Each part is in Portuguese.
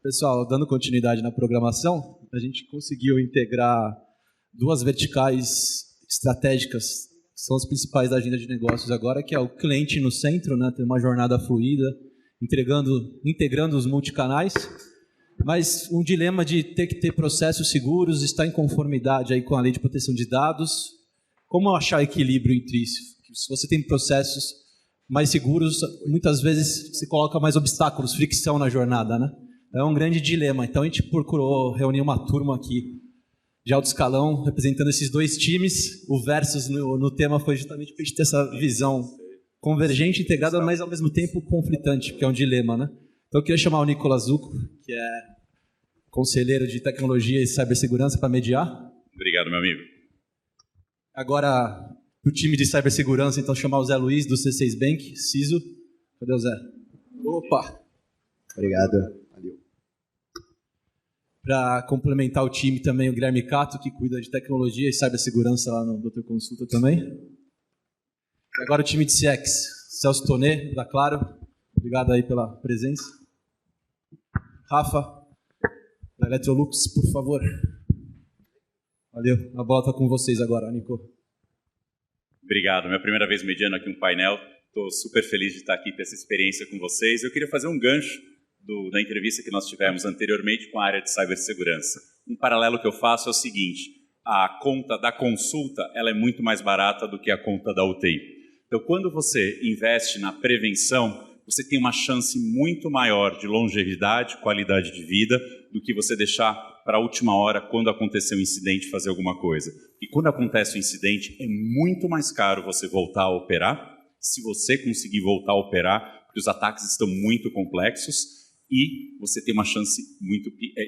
Pessoal, dando continuidade na programação, a gente conseguiu integrar duas verticais estratégicas, que são as principais da agenda de negócios agora, que é o cliente no centro, né, ter uma jornada fluida, integrando os multicanais, mas um dilema de ter que ter processos seguros, estar em conformidade aí com a lei de proteção de dados. Como achar equilíbrio entre isso? Se você tem processos mais seguros, muitas vezes se coloca mais obstáculos, fricção na jornada, né? É um grande dilema. Então a gente procurou reunir uma turma aqui de alto escalão, representando esses dois times. O Versus no tema foi justamente para a gente ter essa visão convergente, integrada, mas ao mesmo tempo conflitante, porque é um dilema, né? Então eu queria chamar o Nicolas Zucco, que é conselheiro de tecnologia e cibersegurança, para mediar. Obrigado, meu amigo. Agora, o time de cibersegurança, então, chamar o Zé Luiz, do C6 Bank, CISO. Cadê o Zé? Opa! Obrigado. Valeu. Para complementar o time também, o Guilherme Cato, que cuida de tecnologia e cibersegurança lá no Dr. Consulta também. E agora o time de CX, Celso Tonê, da Claro. Obrigado aí pela presença. Rafa, da Electrolux, por favor. Valeu. A bola está com vocês agora, Nico. Obrigado. Minha primeira vez mediando aqui um painel. Estou super feliz de estar aqui, ter essa experiência com vocês. Eu queria fazer um gancho da entrevista que nós tivemos anteriormente com a área de cibersegurança. Um paralelo que eu faço é o seguinte: a conta da consulta ela é muito mais barata do que a conta da UTI. Então, quando você investe na prevenção, você tem uma chance muito maior de longevidade, qualidade de vida, do que você deixar para a última hora, quando acontecer um incidente, fazer alguma coisa. E quando acontece um incidente, é muito mais caro você voltar a operar, se você conseguir voltar a operar, porque os ataques estão muito complexos, e você tem uma chance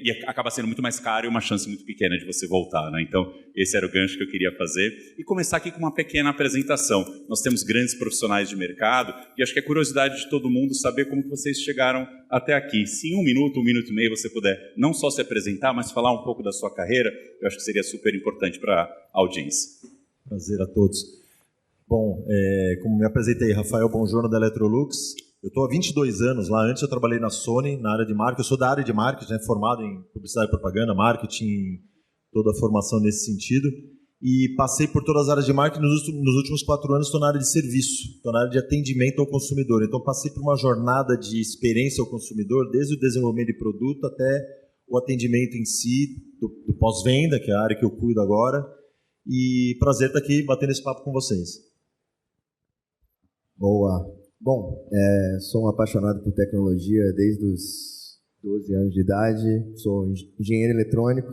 e acaba sendo muito mais caro e uma chance muito pequena de você voltar, né? Então, esse era o gancho que eu queria fazer. E começar aqui com uma pequena apresentação. Nós temos grandes profissionais de mercado e acho que é curiosidade de todo mundo saber como vocês chegaram até aqui. Se em um minuto e meio você puder não só se apresentar, mas falar um pouco da sua carreira, eu acho que seria super importante para a audiência. Prazer a todos. Bom, como me apresentei, Rafael Bongiorno da Electrolux. Eu estou há 22 anos lá. Antes eu trabalhei na Sony, na área de marketing. Eu sou da área de marketing, né, formado em publicidade e propaganda, marketing, toda a formação nesse sentido. E passei por todas as áreas de marketing. Nos últimos 4 anos estou na área de serviço, estou na área de atendimento ao consumidor. Então passei por uma jornada de experiência ao consumidor, desde o desenvolvimento de produto até o atendimento em si, do pós-venda, que é a área que eu cuido agora. E prazer estar aqui batendo esse papo com vocês. Boa. Bom, sou um apaixonado por tecnologia desde os 12 anos de idade, sou engenheiro eletrônico.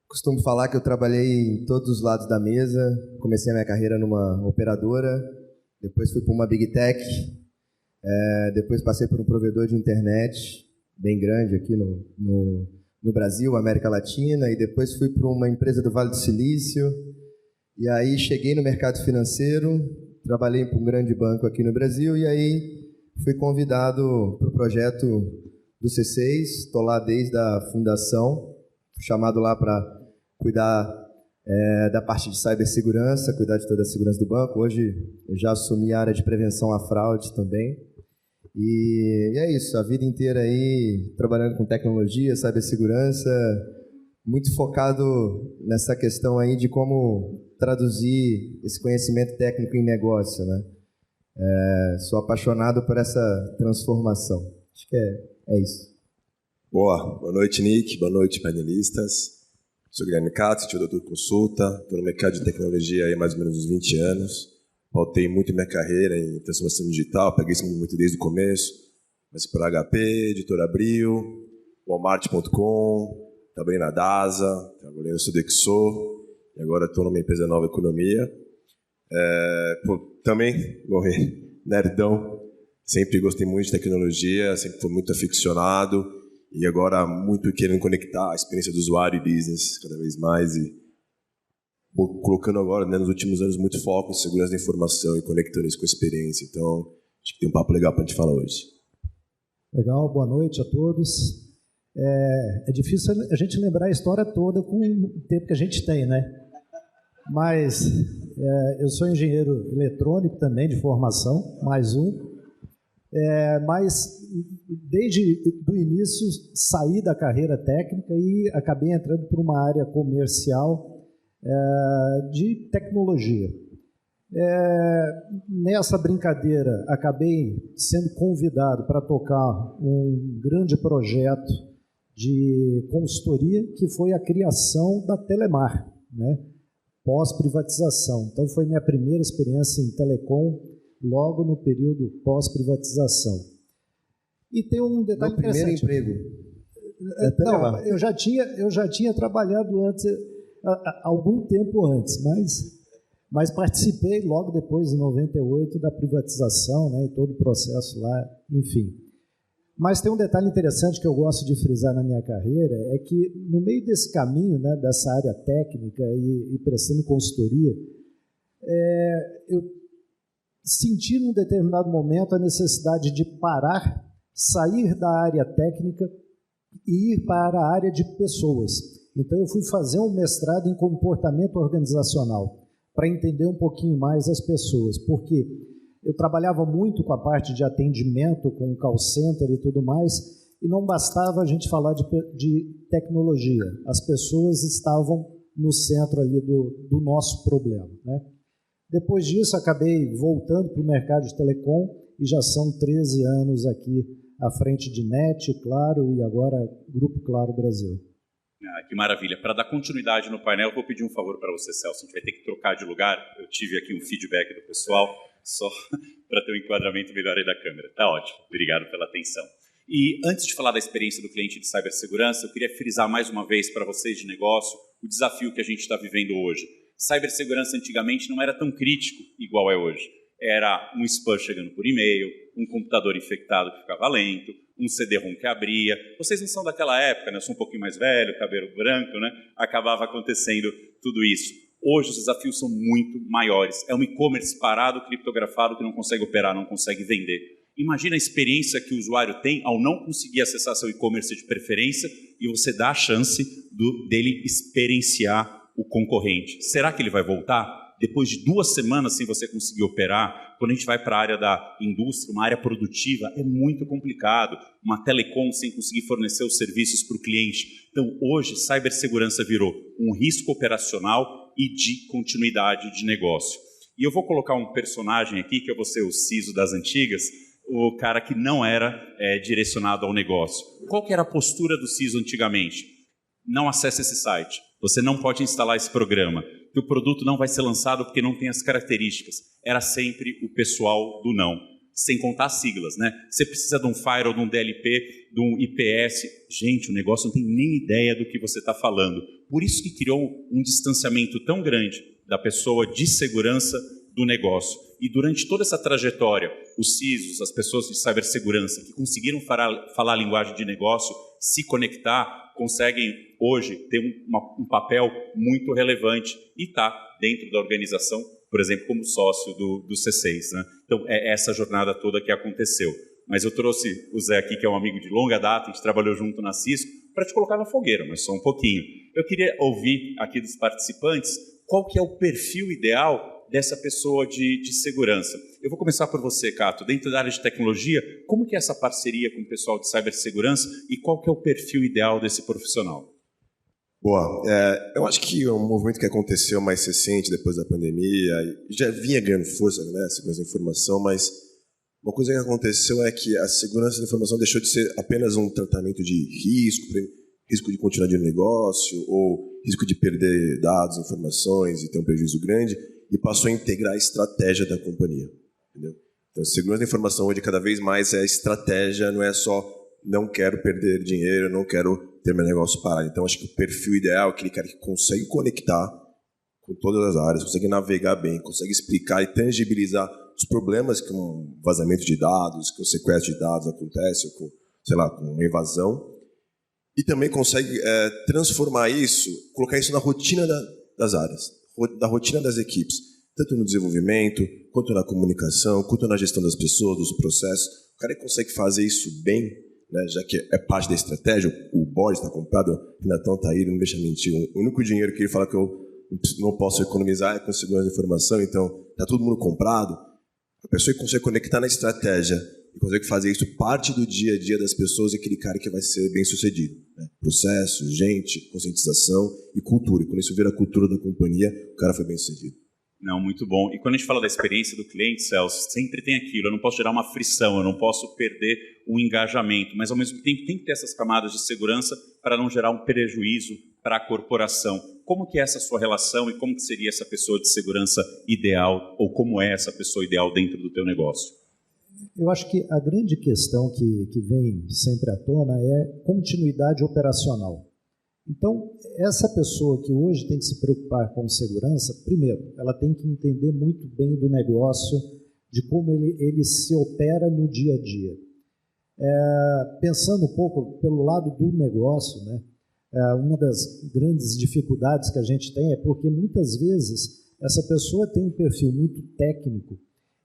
Costumo falar que eu trabalhei em todos os lados da mesa, comecei a minha carreira numa operadora, depois fui para uma Big Tech, depois passei por um provedor de internet bem grande aqui no Brasil, América Latina, e depois fui para uma empresa do Vale do Silício, e aí cheguei no mercado financeiro. Trabalhei para um grande banco aqui no Brasil e aí fui convidado para o projeto do C6. Estou lá desde a fundação, fui chamado lá para cuidar da parte de cibersegurança, cuidar de toda a segurança do banco. Hoje eu já assumi a área de prevenção à fraude também. E é isso, a vida inteira aí trabalhando com tecnologia, cibersegurança, muito focado nessa questão aí de como traduzir esse conhecimento técnico em negócio, né? Sou apaixonado por essa transformação. Acho que é isso. Boa noite, Nick. Boa noite, panelistas. Sou Guilherme Cato, sou doutor Consulta. Estou no mercado de tecnologia há mais ou menos uns 20 anos. Pautei muito minha carreira em transformação digital, peguei esse movimento desde o começo. Comecei por HP, Editora Abril, Walmart.com, trabalhei na DASA, trabalhei no Sodexo, e agora estou numa empresa Nova Economia. Também, nerdão, sempre gostei muito de tecnologia, sempre fui muito aficionado, e agora muito querendo conectar a experiência do usuário e business cada vez mais, e colocando agora, né, nos últimos anos, muito foco em segurança da informação e conectando isso com a experiência. Então, acho que tem um papo legal para a gente falar hoje. Legal, boa noite a todos. É difícil a gente lembrar a história toda com o tempo que a gente tem, né? Mas eu sou engenheiro eletrônico também, de formação, mais um. Mas, desde o início, saí da carreira técnica e acabei entrando por uma área comercial de tecnologia. Nessa brincadeira, acabei sendo convidado para tocar um grande projeto de consultoria, que foi a criação da Telemar, né? Pós-privatização. Então, foi minha primeira experiência em telecom, logo no período pós-privatização. E tem um detalhe interessante. Primeiro emprego? Não, eu já tinha trabalhado antes, algum tempo antes, mas participei logo depois, em 98, da privatização, né, e todo o processo lá, enfim. Mas tem um detalhe interessante que eu gosto de frisar na minha carreira, é que no meio desse caminho, né, dessa área técnica e prestando consultoria, eu senti num determinado momento a necessidade de parar, sair da área técnica e ir para a área de pessoas. Então eu fui fazer um mestrado em comportamento organizacional, para entender um pouquinho mais as pessoas, porque eu trabalhava muito com a parte de atendimento, com o call center e tudo mais, e não bastava a gente falar de tecnologia. As pessoas estavam no centro ali do nosso problema, né? Depois disso, acabei voltando para o mercado de telecom e já são 13 anos aqui à frente de NET, Claro, e agora Grupo Claro Brasil. Que maravilha. Para dar continuidade no painel, eu vou pedir um favor para você, Celso. A gente vai ter que trocar de lugar. Eu tive aqui um feedback do pessoal, só para ter um enquadramento melhor aí da câmera. Tá ótimo. Obrigado pela atenção. E antes de falar da experiência do cliente de cibersegurança, eu queria frisar mais uma vez para vocês de negócio o desafio que a gente está vivendo hoje. Cibersegurança antigamente não era tão crítico igual é hoje. Era um spam chegando por e-mail, um computador infectado que ficava lento, um CD-ROM que abria. Vocês não são daquela época, né? Eu sou um pouquinho mais velho, cabelo branco, né? Acabava acontecendo tudo isso. Hoje os desafios são muito maiores. É um e-commerce parado, criptografado, que não consegue operar, não consegue vender. Imagina a experiência que o usuário tem ao não conseguir acessar seu e-commerce de preferência e você dá a chance dele experienciar o concorrente. Será que ele vai voltar? Depois de 2 semanas sem você conseguir operar, quando a gente vai para a área da indústria, uma área produtiva, é muito complicado. Uma telecom sem conseguir fornecer os serviços para o cliente. Então, hoje, cibersegurança virou um risco operacional e de continuidade de negócio. E eu vou colocar um personagem aqui, que eu vou ser o CISO das antigas, o cara que não era direcionado ao negócio. Qual que era a postura do CISO antigamente? Não acesse esse site. Você não pode instalar esse programa. Que o produto não vai ser lançado porque não tem as características. Era sempre o pessoal do não. Sem contar as siglas, né? Você precisa de um firewall, de um DLP, de um IPS. Gente, o negócio não tem nem ideia do que você está falando. Por isso que criou um distanciamento tão grande da pessoa de segurança do negócio. E durante toda essa trajetória, os CISOs, as pessoas de cibersegurança que conseguiram falar a linguagem de negócio, se conectar, conseguem hoje ter um papel muito relevante e está dentro da organização, por exemplo, como sócio do C6. Né? Então, é essa jornada toda que aconteceu. Mas eu trouxe o Zé aqui, que é um amigo de longa data, a gente trabalhou junto na Cisco, para te colocar na fogueira, mas só um pouquinho. Eu queria ouvir aqui dos participantes qual que é o perfil ideal dessa pessoa de segurança. Eu vou começar por você, Cato. Dentro da área de tecnologia, como que é essa parceria com o pessoal de cibersegurança e qual que é o perfil ideal desse profissional? Boa. Eu acho que é um movimento que aconteceu mais recente, depois da pandemia, já vinha ganhando força, né, a segurança da informação, mas uma coisa que aconteceu é que a segurança da informação deixou de ser apenas um tratamento de risco de continuar de negócio ou risco de perder dados, informações e ter um prejuízo grande, e passou a integrar a estratégia da companhia. Entendeu? Então, segurança da informação hoje cada vez mais é estratégia, não é só não quero perder dinheiro, não quero ter meu negócio parado. Então, acho que o perfil ideal é aquele cara que consegue conectar com todas as áreas, consegue navegar bem, consegue explicar e tangibilizar os problemas que um vazamento de dados, que um sequestro de dados acontece, ou com, sei lá, com uma invasão, e também consegue transformar isso, colocar isso na rotina das áreas, da rotina das equipes, tanto no desenvolvimento, quanto na comunicação, quanto na gestão das pessoas, dos processos. O cara que consegue fazer isso bem, né, já que é parte da estratégia, o board está comprado, o Renatão está aí, não me deixa mentir, o único dinheiro que ele fala que eu não posso economizar é com segurança da informação, então está todo mundo comprado. A pessoa que consegue conectar na estratégia e consegue fazer isso parte do dia a dia das pessoas e aquele cara que vai ser bem sucedido. Né? Processo, gente, conscientização e cultura. E quando isso vira a cultura da companhia, o cara foi bem sucedido. Não, muito bom. E quando a gente fala da experiência do cliente, Celso, sempre tem aquilo, eu não posso gerar uma frição, eu não posso perder o engajamento, mas ao mesmo tempo tem que ter essas camadas de segurança para não gerar um prejuízo para a corporação. Como que é essa sua relação e como que seria essa pessoa de segurança ideal, ou como é essa pessoa ideal dentro do teu negócio? Eu acho que a grande questão que vem sempre à tona é continuidade operacional. Então, essa pessoa que hoje tem que se preocupar com segurança, primeiro, ela tem que entender muito bem do negócio, de como ele se opera no dia a dia. Pensando um pouco pelo lado do negócio, né? Uma das grandes dificuldades que a gente tem é porque muitas vezes essa pessoa tem um perfil muito técnico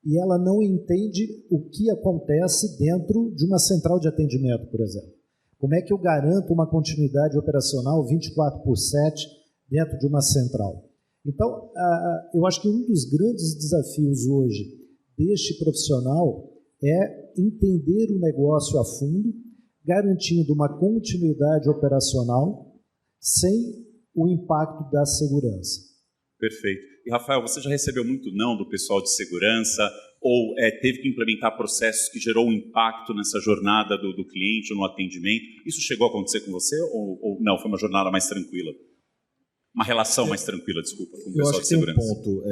e ela não entende o que acontece dentro de uma central de atendimento, por exemplo. Como é que eu garanto uma continuidade operacional 24/7 dentro de uma central? Então, eu acho que um dos grandes desafios hoje deste profissional é entender o negócio a fundo, garantindo uma continuidade operacional sem o impacto da segurança. Perfeito. E, Rafael, você já recebeu muito não do pessoal de segurança ou teve que implementar processos que gerou um impacto nessa jornada do cliente ou no atendimento? Isso chegou a acontecer com você ou não? Foi uma jornada mais tranquila? Uma relação mais tranquila, desculpa, com o pessoal de segurança. Eu acho que tem um ponto.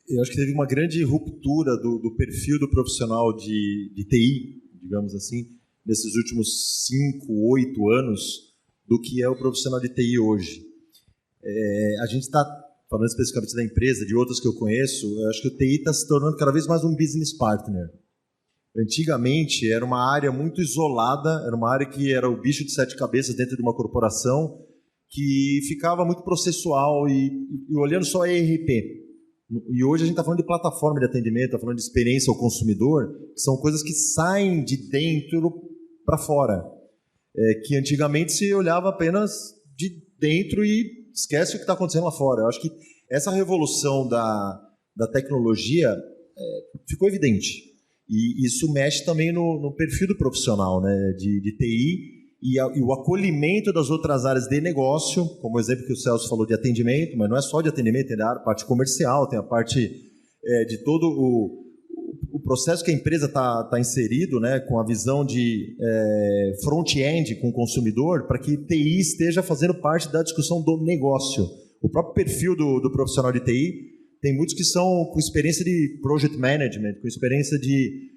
Eu acho que teve uma grande ruptura do perfil do profissional de TI, digamos assim, nesses últimos 5, 8 anos, do que é o profissional de TI hoje. A gente está falando especificamente da empresa, de outras que eu conheço, eu acho que o TI está se tornando cada vez mais um business partner. Antigamente era uma área muito isolada, era uma área que era o bicho de 7 cabeças dentro de uma corporação, que ficava muito processual e olhando só ERP. E hoje a gente está falando de plataforma de atendimento, está falando de experiência ao consumidor, que são coisas que saem de dentro para fora. Que antigamente se olhava apenas de dentro e esquece o que está acontecendo lá fora. Eu acho que essa revolução da tecnologia ficou evidente. E isso mexe também no perfil do profissional, né, de TI e o acolhimento das outras áreas de negócio, como o exemplo que o Celso falou de atendimento, mas não é só de atendimento, tem a parte comercial, tem a parte de todo o processo que a empresa está inserido, né, com a visão de front-end com o consumidor, para que TI esteja fazendo parte da discussão do negócio. O próprio perfil do profissional de TI, tem muitos que são com experiência de project management, com experiência de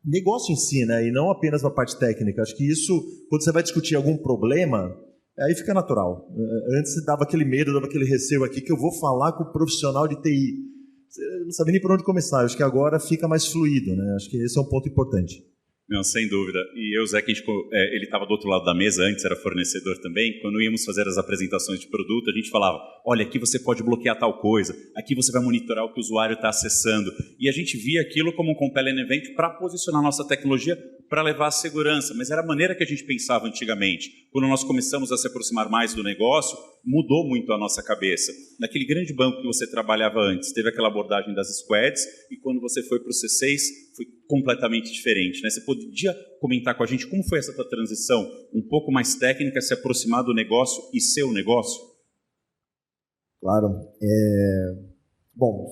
negócio em si, né, e não apenas na parte técnica. Acho que isso, quando você vai discutir algum problema, aí fica natural. Antes você dava aquele medo, dava aquele receio aqui, que eu vou falar com o profissional de TI. Você não sabe nem por onde começar. Acho que agora fica mais fluido, né? Acho que esse é um ponto importante. Não, sem dúvida. E eu, Zé, que ele estava do outro lado da mesa, antes era fornecedor também, quando íamos fazer as apresentações de produto, a gente falava, olha, aqui você pode bloquear tal coisa, aqui você vai monitorar o que o usuário está acessando. E a gente via aquilo como um compelling event para posicionar a nossa tecnologia para levar a segurança, mas era a maneira que a gente pensava antigamente. Quando nós começamos a se aproximar mais do negócio, mudou muito a nossa cabeça. Naquele grande banco que você trabalhava antes, teve aquela abordagem das squads, e quando você foi para o C6, foi completamente diferente, né? Você podia comentar com a gente como foi essa tua transição, um pouco mais técnica, se aproximar do negócio e seu negócio? Claro. Bom,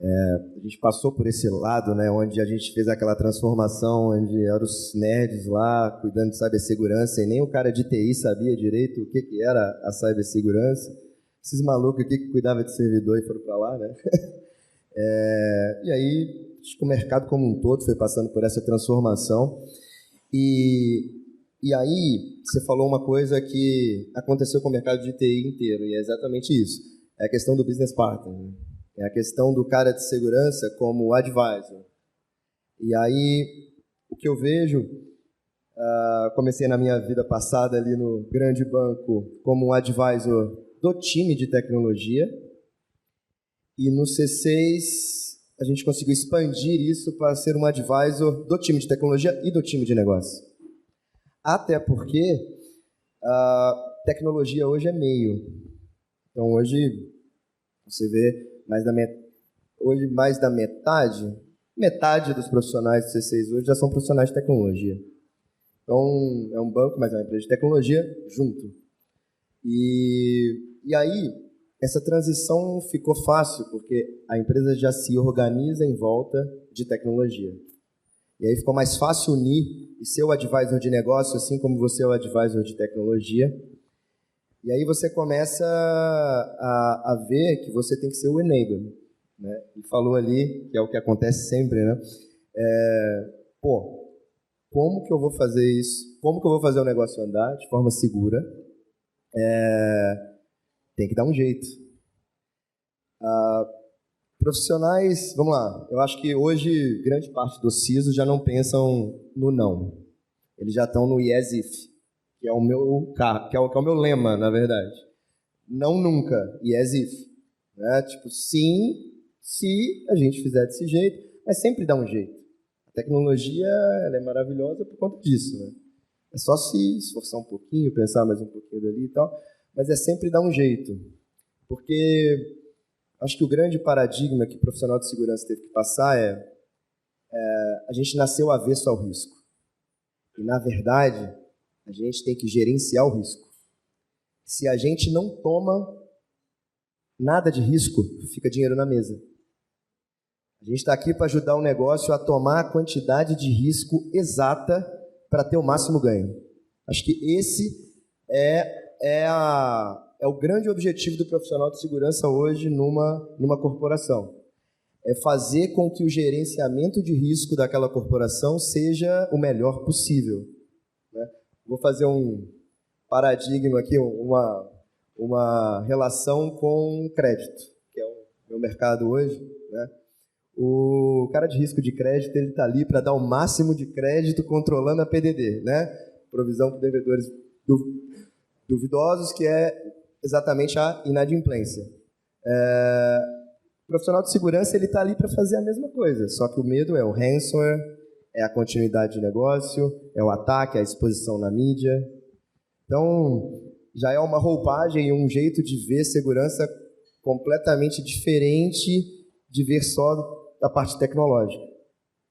a gente passou por esse lado, né, onde a gente fez aquela transformação, onde eram os nerds lá cuidando de cibersegurança e nem o cara de TI sabia direito o que era a cibersegurança. Esses malucos aqui que cuidavam de servidor e foram para lá, né? E aí, acho que o mercado como um todo foi passando por essa transformação. E aí, você falou uma coisa que aconteceu com o mercado de TI inteiro, e é exatamente isso. É a questão do business partner, né? É a questão do cara de segurança como advisor. E aí, o que eu vejo, comecei na minha vida passada ali no grande banco como um advisor do time de tecnologia, e no C6 a gente conseguiu expandir isso para ser um advisor do time de tecnologia e do time de negócio. Até porque a tecnologia hoje é meio. Então, hoje, você vê mais da metade metade dos profissionais do C6 hoje já são profissionais de tecnologia. Então, é um banco, mas é uma empresa de tecnologia junto. E aí, essa transição ficou fácil, porque a empresa já se organiza em volta de tecnologia. E aí ficou mais fácil unir e ser o advisor de negócio, assim como você é o advisor de tecnologia. E aí você começa a ver que você tem que ser o enabler, né? E falou ali, que é o que acontece sempre, né? Como que eu vou fazer isso? Como que eu vou fazer o negócio andar de forma segura? Tem que dar um jeito. Profissionais, vamos lá, eu acho que hoje grande parte dos CISOs já não pensam no não. Eles já estão no yes if, que é o meu lema, na verdade. Não nunca, yes if. Né? Tipo, sim, se a gente fizer desse jeito, mas sempre dá um jeito. A tecnologia ela é maravilhosa por conta disso. Né? É só se esforçar um pouquinho, pensar mais um pouquinho dali e tal, mas é sempre dar um jeito. Porque acho que o grande paradigma que o profissional de segurança teve que passar a gente nasceu avesso ao risco. E, na verdade, a gente tem que gerenciar o risco. Se a gente não toma nada de risco, fica dinheiro na mesa. A gente está aqui para ajudar o negócio a tomar a quantidade de risco exata para ter o máximo ganho. Acho que esse é o grande objetivo do profissional de segurança hoje numa corporação. É fazer com que o gerenciamento de risco daquela corporação seja o melhor possível. Né? Vou fazer um paradigma aqui, uma relação com crédito, que é o meu mercado hoje. Né? O cara de risco de crédito ele está ali para dar o máximo de crédito controlando a PDD, né? Provisão por devedores duvidosos, que é exatamente a inadimplência. O profissional de segurança ele está ali para fazer a mesma coisa, só que o medo é o ransomware, é a continuidade de negócio, é o ataque, a exposição na mídia. Então, já é uma roupagem e um jeito de ver segurança completamente diferente de ver só a parte tecnológica.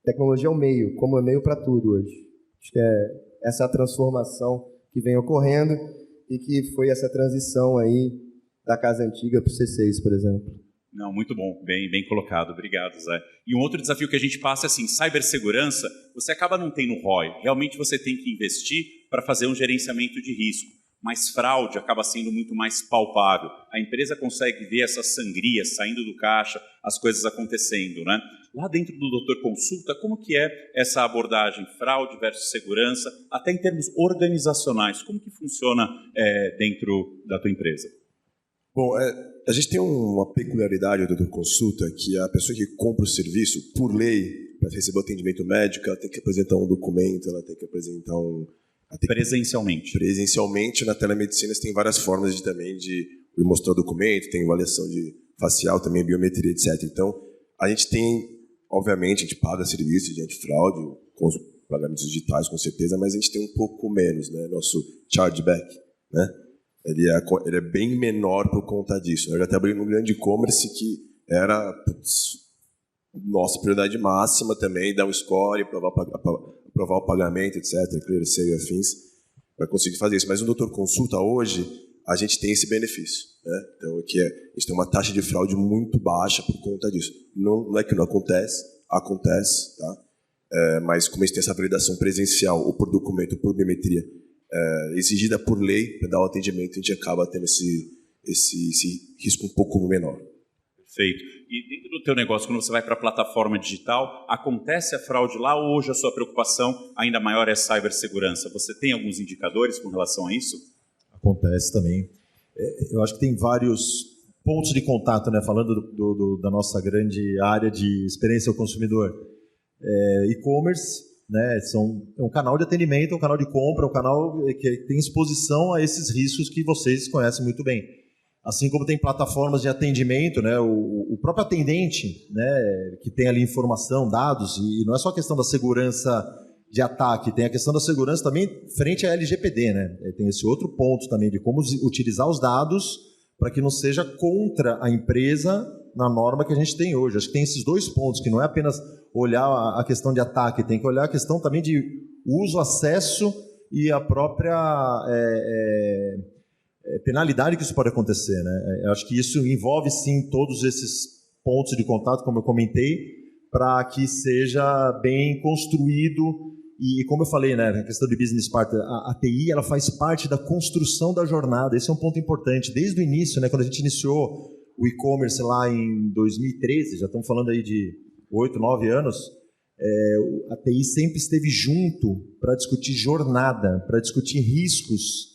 Tecnologia é o meio, como é meio para tudo hoje. Acho que essa é a transformação que vem ocorrendo e que foi essa transição aí da casa antiga para o C6, por exemplo. Não, muito bom, bem colocado, obrigado, Zé. E um outro desafio que a gente passa é assim, cibersegurança, você acaba não tendo ROI, realmente você tem que investir para fazer um gerenciamento de risco, mas fraude acaba sendo muito mais palpável. A empresa consegue ver essas sangrias saindo do caixa, as coisas acontecendo, né? Lá dentro do Doutor Consulta, como que é essa abordagem fraude versus segurança, até em termos organizacionais, como que funciona dentro da tua empresa? Bom, a gente tem uma peculiaridade do Doutor Consulta, que a pessoa que compra o serviço, por lei, para receber o atendimento médico, ela tem que apresentar um documento, ela tem que apresentar Presencialmente, na telemedicina você tem várias formas de mostrar o documento, tem avaliação de facial, também biometria, etc. Então, a gente tem, obviamente, a gente paga serviço de antifraude, com os pagamentos digitais, com certeza, mas a gente tem um pouco menos, né? Nosso chargeback, né? Ele é bem menor por conta disso. Eu já trabalhei num grande e-commerce que era nossa prioridade máxima também, dar um score, aprovar o pagamento, etc., clear e afins, para conseguir fazer isso. Mas no Doutor Consulta, hoje, a gente tem esse benefício. Né? Então, a gente tem uma taxa de fraude muito baixa por conta disso. Não é que não acontece, tá? Mas como a gente tem essa validação presencial, ou por documento, ou por biometria, exigida por lei para dar o atendimento, a gente acaba tendo esse risco um pouco menor. Perfeito. E dentro do teu negócio, quando você vai para a plataforma digital, acontece a fraude lá ou hoje a sua preocupação ainda maior é a cibersegurança? Você tem alguns indicadores com relação a isso? Acontece também. Eu acho que tem vários pontos de contato, né? Falando da nossa grande área de experiência ao consumidor. E-commerce, né? É um canal de atendimento, é um canal de compra, é um canal que tem exposição a esses riscos que vocês conhecem muito bem. Assim como tem plataformas de atendimento, né? O próprio atendente, né? Que tem ali informação, dados, e não é só a questão da segurança de ataque, tem a questão da segurança também frente à LGPD, né? Tem esse outro ponto também de como utilizar os dados para que não seja contra a empresa na norma que a gente tem hoje. Acho que tem esses dois pontos, que não é apenas olhar a questão de ataque, tem que olhar a questão também de uso, acesso e a própria penalidade que isso pode acontecer, né? Eu acho que isso envolve, sim, todos esses pontos de contato, como eu comentei, para que seja bem construído. E como eu falei, né, a questão de business partner, a TI ela faz parte da construção da jornada. Esse é um ponto importante. Desde o início, né, quando a gente iniciou o e-commerce lá em 2013, já estamos falando aí de 8, 9 anos, a TI sempre esteve junto para discutir jornada, para discutir riscos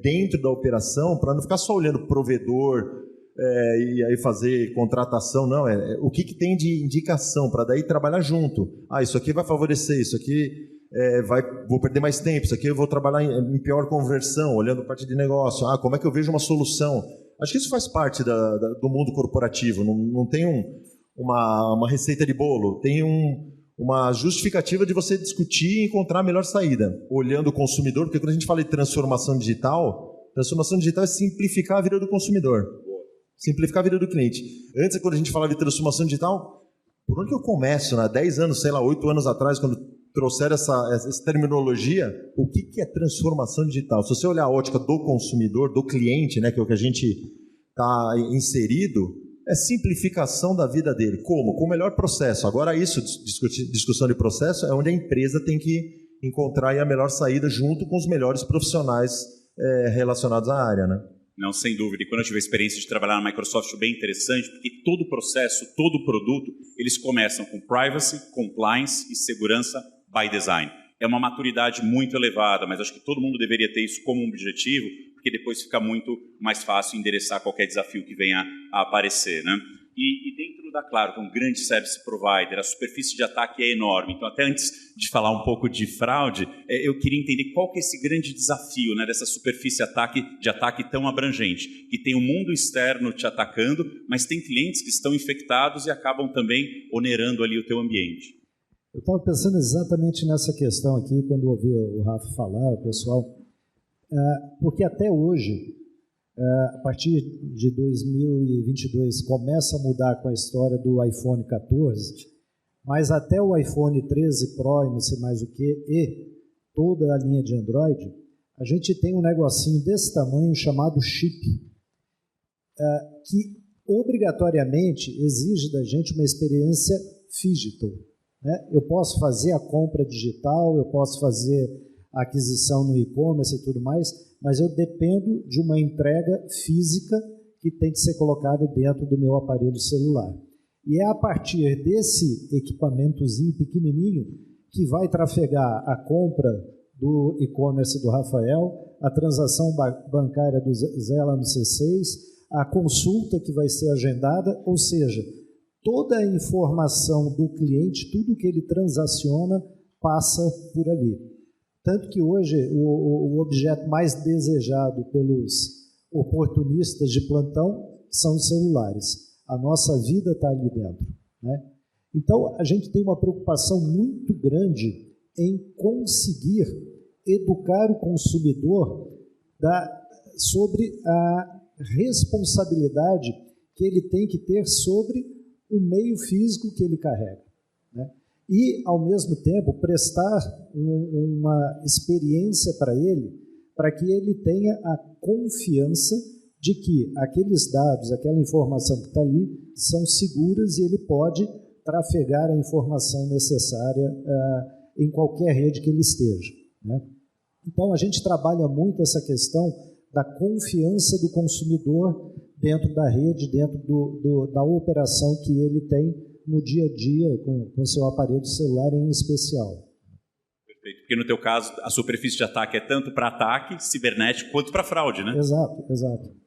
dentro da operação, para não ficar só olhando provedor e aí fazer contratação, não. O que tem de indicação para daí trabalhar junto. Isso aqui vai favorecer, isso aqui vou perder mais tempo, isso aqui eu vou trabalhar em pior conversão, olhando parte de negócio. Como é que eu vejo uma solução? Acho que isso faz parte do mundo corporativo, não tem uma receita de bolo, tem uma justificativa de você discutir e encontrar a melhor saída, olhando o consumidor, porque quando a gente fala de transformação digital é simplificar a vida do consumidor, simplificar a vida do cliente. Antes, quando a gente falava de transformação digital, por onde que eu começo? 10 anos, 8 anos atrás, quando trouxeram essa terminologia, o que é transformação digital? Se você olhar a ótica do consumidor, do cliente, né, que é o que a gente está inserido, é simplificação da vida dele. Como? Com o melhor processo. Agora isso, discussão de processo, é onde a empresa tem que encontrar aí a melhor saída junto com os melhores profissionais relacionados à área, né? Não, sem dúvida. E quando eu tive a experiência de trabalhar na Microsoft, bem interessante, porque todo o processo, todo o produto, eles começam com privacy, compliance e segurança by design. É uma maturidade muito elevada, mas acho que todo mundo deveria ter isso como um objetivo, porque depois fica muito mais fácil endereçar qualquer desafio que venha a aparecer, né? E dentro da Claro, que é um grande service provider, a superfície de ataque é enorme. Então, até antes de falar um pouco de fraude, eu queria entender qual que é esse grande desafio, né, dessa superfície de ataque tão abrangente, que tem o mundo externo te atacando, mas tem clientes que estão infectados e acabam também onerando ali o teu ambiente. Eu estava pensando exatamente nessa questão aqui, quando ouvi o Rafa falar, o pessoal, porque até hoje, a partir de 2022, começa a mudar com a história do iPhone 14, mas até o iPhone 13 Pro e não sei mais o que, e toda a linha de Android, a gente tem um negocinho desse tamanho chamado chip, que obrigatoriamente exige da gente uma experiência digital. Né? Eu posso fazer a compra digital, eu posso fazer a aquisição no e-commerce e tudo mais, mas eu dependo de uma entrega física que tem que ser colocada dentro do meu aparelho celular. E é a partir desse equipamentozinho pequenininho que vai trafegar a compra do e-commerce do Rafael, a transação bancária do Zé lá no C6, a consulta que vai ser agendada, ou seja, toda a informação do cliente, tudo que ele transaciona, passa por ali. Tanto que hoje o objeto mais desejado pelos oportunistas de plantão são os celulares. A nossa vida está ali dentro, né? Então, a gente tem uma preocupação muito grande em conseguir educar o consumidor sobre a responsabilidade que ele tem que ter sobre o meio físico que ele carrega, né? E, ao mesmo tempo, prestar uma experiência para ele, para que ele tenha a confiança de que aqueles dados, aquela informação que está ali, são seguras e ele pode trafegar a informação necessária em qualquer rede que ele esteja, né? Então, a gente trabalha muito essa questão da confiança do consumidor dentro da rede, dentro da operação que ele tem no dia a dia com seu aparelho celular em especial. Perfeito, porque no teu caso a superfície de ataque é tanto para ataque cibernético quanto para fraude, né? Exato.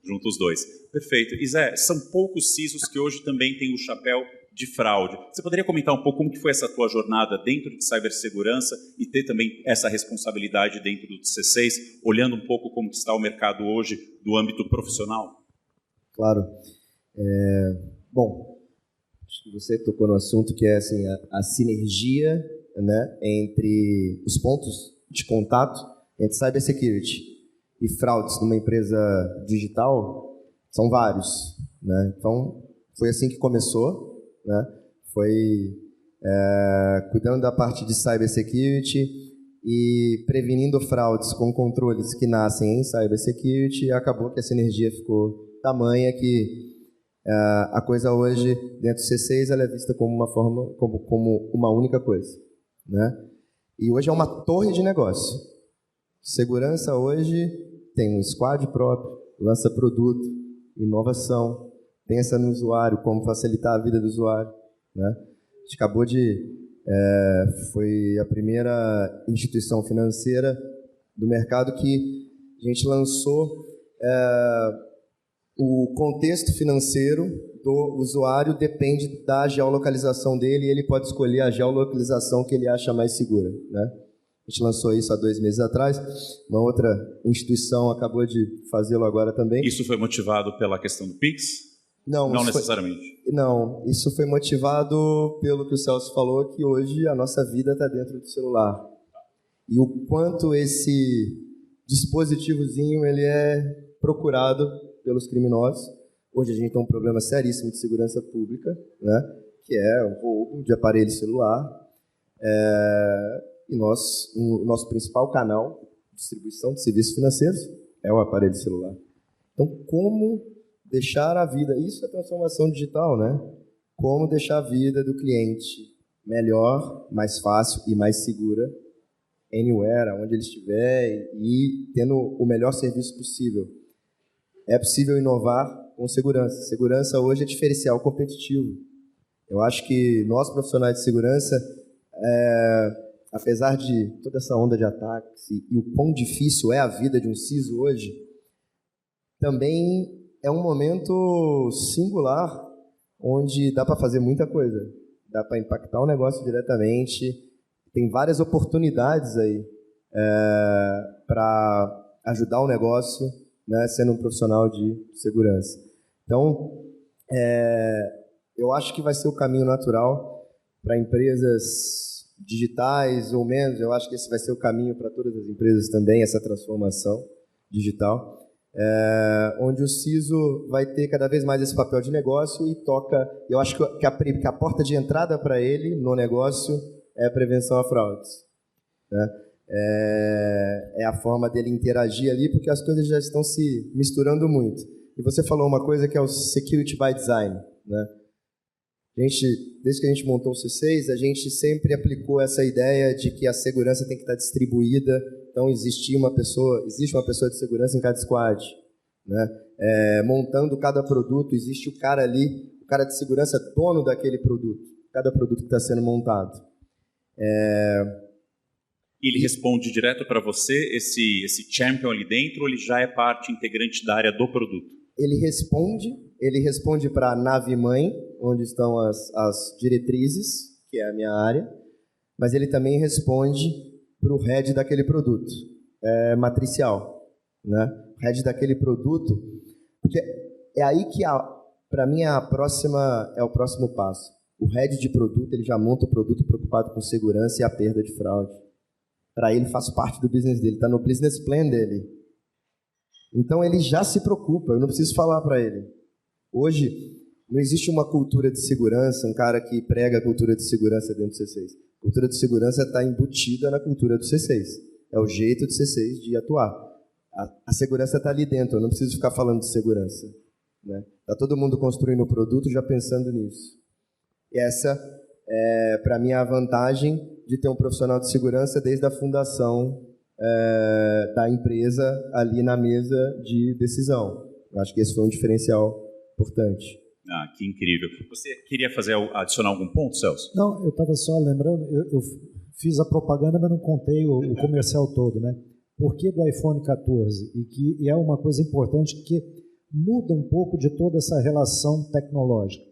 Junto os dois. Perfeito. E Zé, são poucos CISOs que hoje também têm o chapéu de fraude. Você poderia comentar um pouco como que foi essa tua jornada dentro de cibersegurança e ter também essa responsabilidade dentro do C6, olhando um pouco como está o mercado hoje do âmbito profissional? Claro. Bom, acho que você tocou no assunto que é assim, a sinergia, né, entre os pontos de contato entre cybersecurity e fraudes numa empresa digital são vários, né? Então, Foi assim que começou, né? Foi cuidando da parte de cybersecurity e prevenindo fraudes com controles que nascem em cybersecurity. Acabou que a sinergia ficou tamanha que a coisa hoje, dentro do C6, ela é vista como uma única coisa, né? E hoje é uma torre de negócio. Segurança hoje tem um squad próprio, lança produto, inovação, pensa no usuário, como facilitar a vida do usuário, né? A gente acabou foi a primeira instituição financeira do mercado que a gente lançou o contexto financeiro do usuário depende da geolocalização dele e ele pode escolher a geolocalização que ele acha mais segura, né? A gente lançou isso há 2 meses atrás, uma outra instituição acabou de fazê-lo agora também. Isso foi motivado pela questão do Pix? Não necessariamente. Não, isso foi motivado pelo que o Celso falou, que hoje a nossa vida está dentro do celular. E o quanto esse dispositivozinho ele é procurado pelos criminosos. Hoje a gente tem um problema seríssimo de segurança pública, né, que é o roubo de aparelho celular. E o nosso principal canal de distribuição de serviços financeiros é o aparelho celular. Então, como deixar a vida... Isso é transformação digital, né? Como deixar a vida do cliente melhor, mais fácil e mais segura, anywhere, onde ele estiver, e tendo o melhor serviço possível. É possível inovar com segurança. Segurança hoje é diferencial competitivo. Eu acho que nós, profissionais de segurança, apesar de toda essa onda de ataques e o quão difícil é a vida de um CISO hoje, também é um momento singular onde dá para fazer muita coisa. Dá para impactar o negócio diretamente. Tem várias oportunidades aí para ajudar o negócio, né, sendo um profissional de segurança. Então, eu acho que vai ser o caminho natural para empresas digitais ou menos. Eu acho que esse vai ser o caminho para todas as empresas também, essa transformação digital, onde o CISO vai ter cada vez mais esse papel de negócio e toca... Eu acho que a porta de entrada para ele no negócio é a prevenção a fraudes, né? É a forma dele interagir ali, porque as coisas já estão se misturando muito. E você falou uma coisa que é o Security by Design, né? Desde que a gente montou o C6, a gente sempre aplicou essa ideia de que a segurança tem que estar distribuída. Então, existe uma pessoa de segurança em cada squad, né? Montando cada produto, existe o cara ali, o cara de segurança dono daquele produto, cada produto que está sendo montado. E ele responde direto para você, esse champion ali dentro, ou ele já é parte integrante da área do produto? Ele responde para a nave-mãe, onde estão as diretrizes, que é a minha área, mas ele também responde para o head daquele produto, matricial, né? O head daquele produto, porque é aí que, para mim, é o próximo passo. O head de produto, ele já monta o produto preocupado com segurança e a perda de fraude. Para ele faz parte do business dele, está no business plan dele. Então ele já se preocupa, eu não preciso falar para ele. Hoje não existe uma cultura de segurança, um cara que prega a cultura de segurança dentro do C6. A cultura de segurança está embutida na cultura do C6. É o jeito do C6 de atuar. A segurança está ali dentro, eu não preciso ficar falando de segurança, né? Está todo mundo construindo o produto já pensando nisso. E essa para mim, a vantagem de ter um profissional de segurança desde a fundação da empresa ali na mesa de decisão. Eu acho que esse foi um diferencial importante. Ah, que incrível. Você queria adicionar algum ponto, Celso? Não, eu estava só lembrando, eu fiz a propaganda, mas não contei o comercial todo, né? Por que do iPhone 14? E é uma coisa importante que muda um pouco de toda essa relação tecnológica.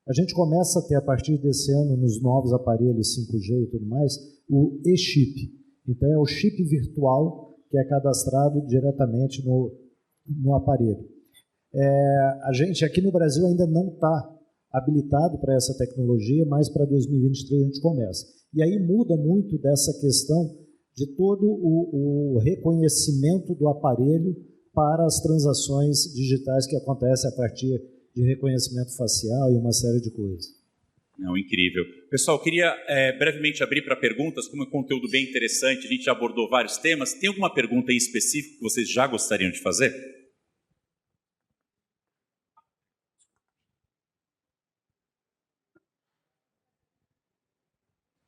A gente começa a ter, a partir desse ano, nos novos aparelhos 5G e tudo mais, o e-chip. Então, é o chip virtual que é cadastrado diretamente no aparelho. A gente, aqui no Brasil, ainda não está habilitado para essa tecnologia, mas para 2023 a gente começa. E aí muda muito dessa questão de todo o reconhecimento do aparelho para as transações digitais que acontecem a partir de reconhecimento facial e uma série de coisas. Não, incrível. Pessoal, eu queria brevemente abrir para perguntas, como é um conteúdo bem interessante, a gente já abordou vários temas. Tem alguma pergunta em específico que vocês já gostariam de fazer?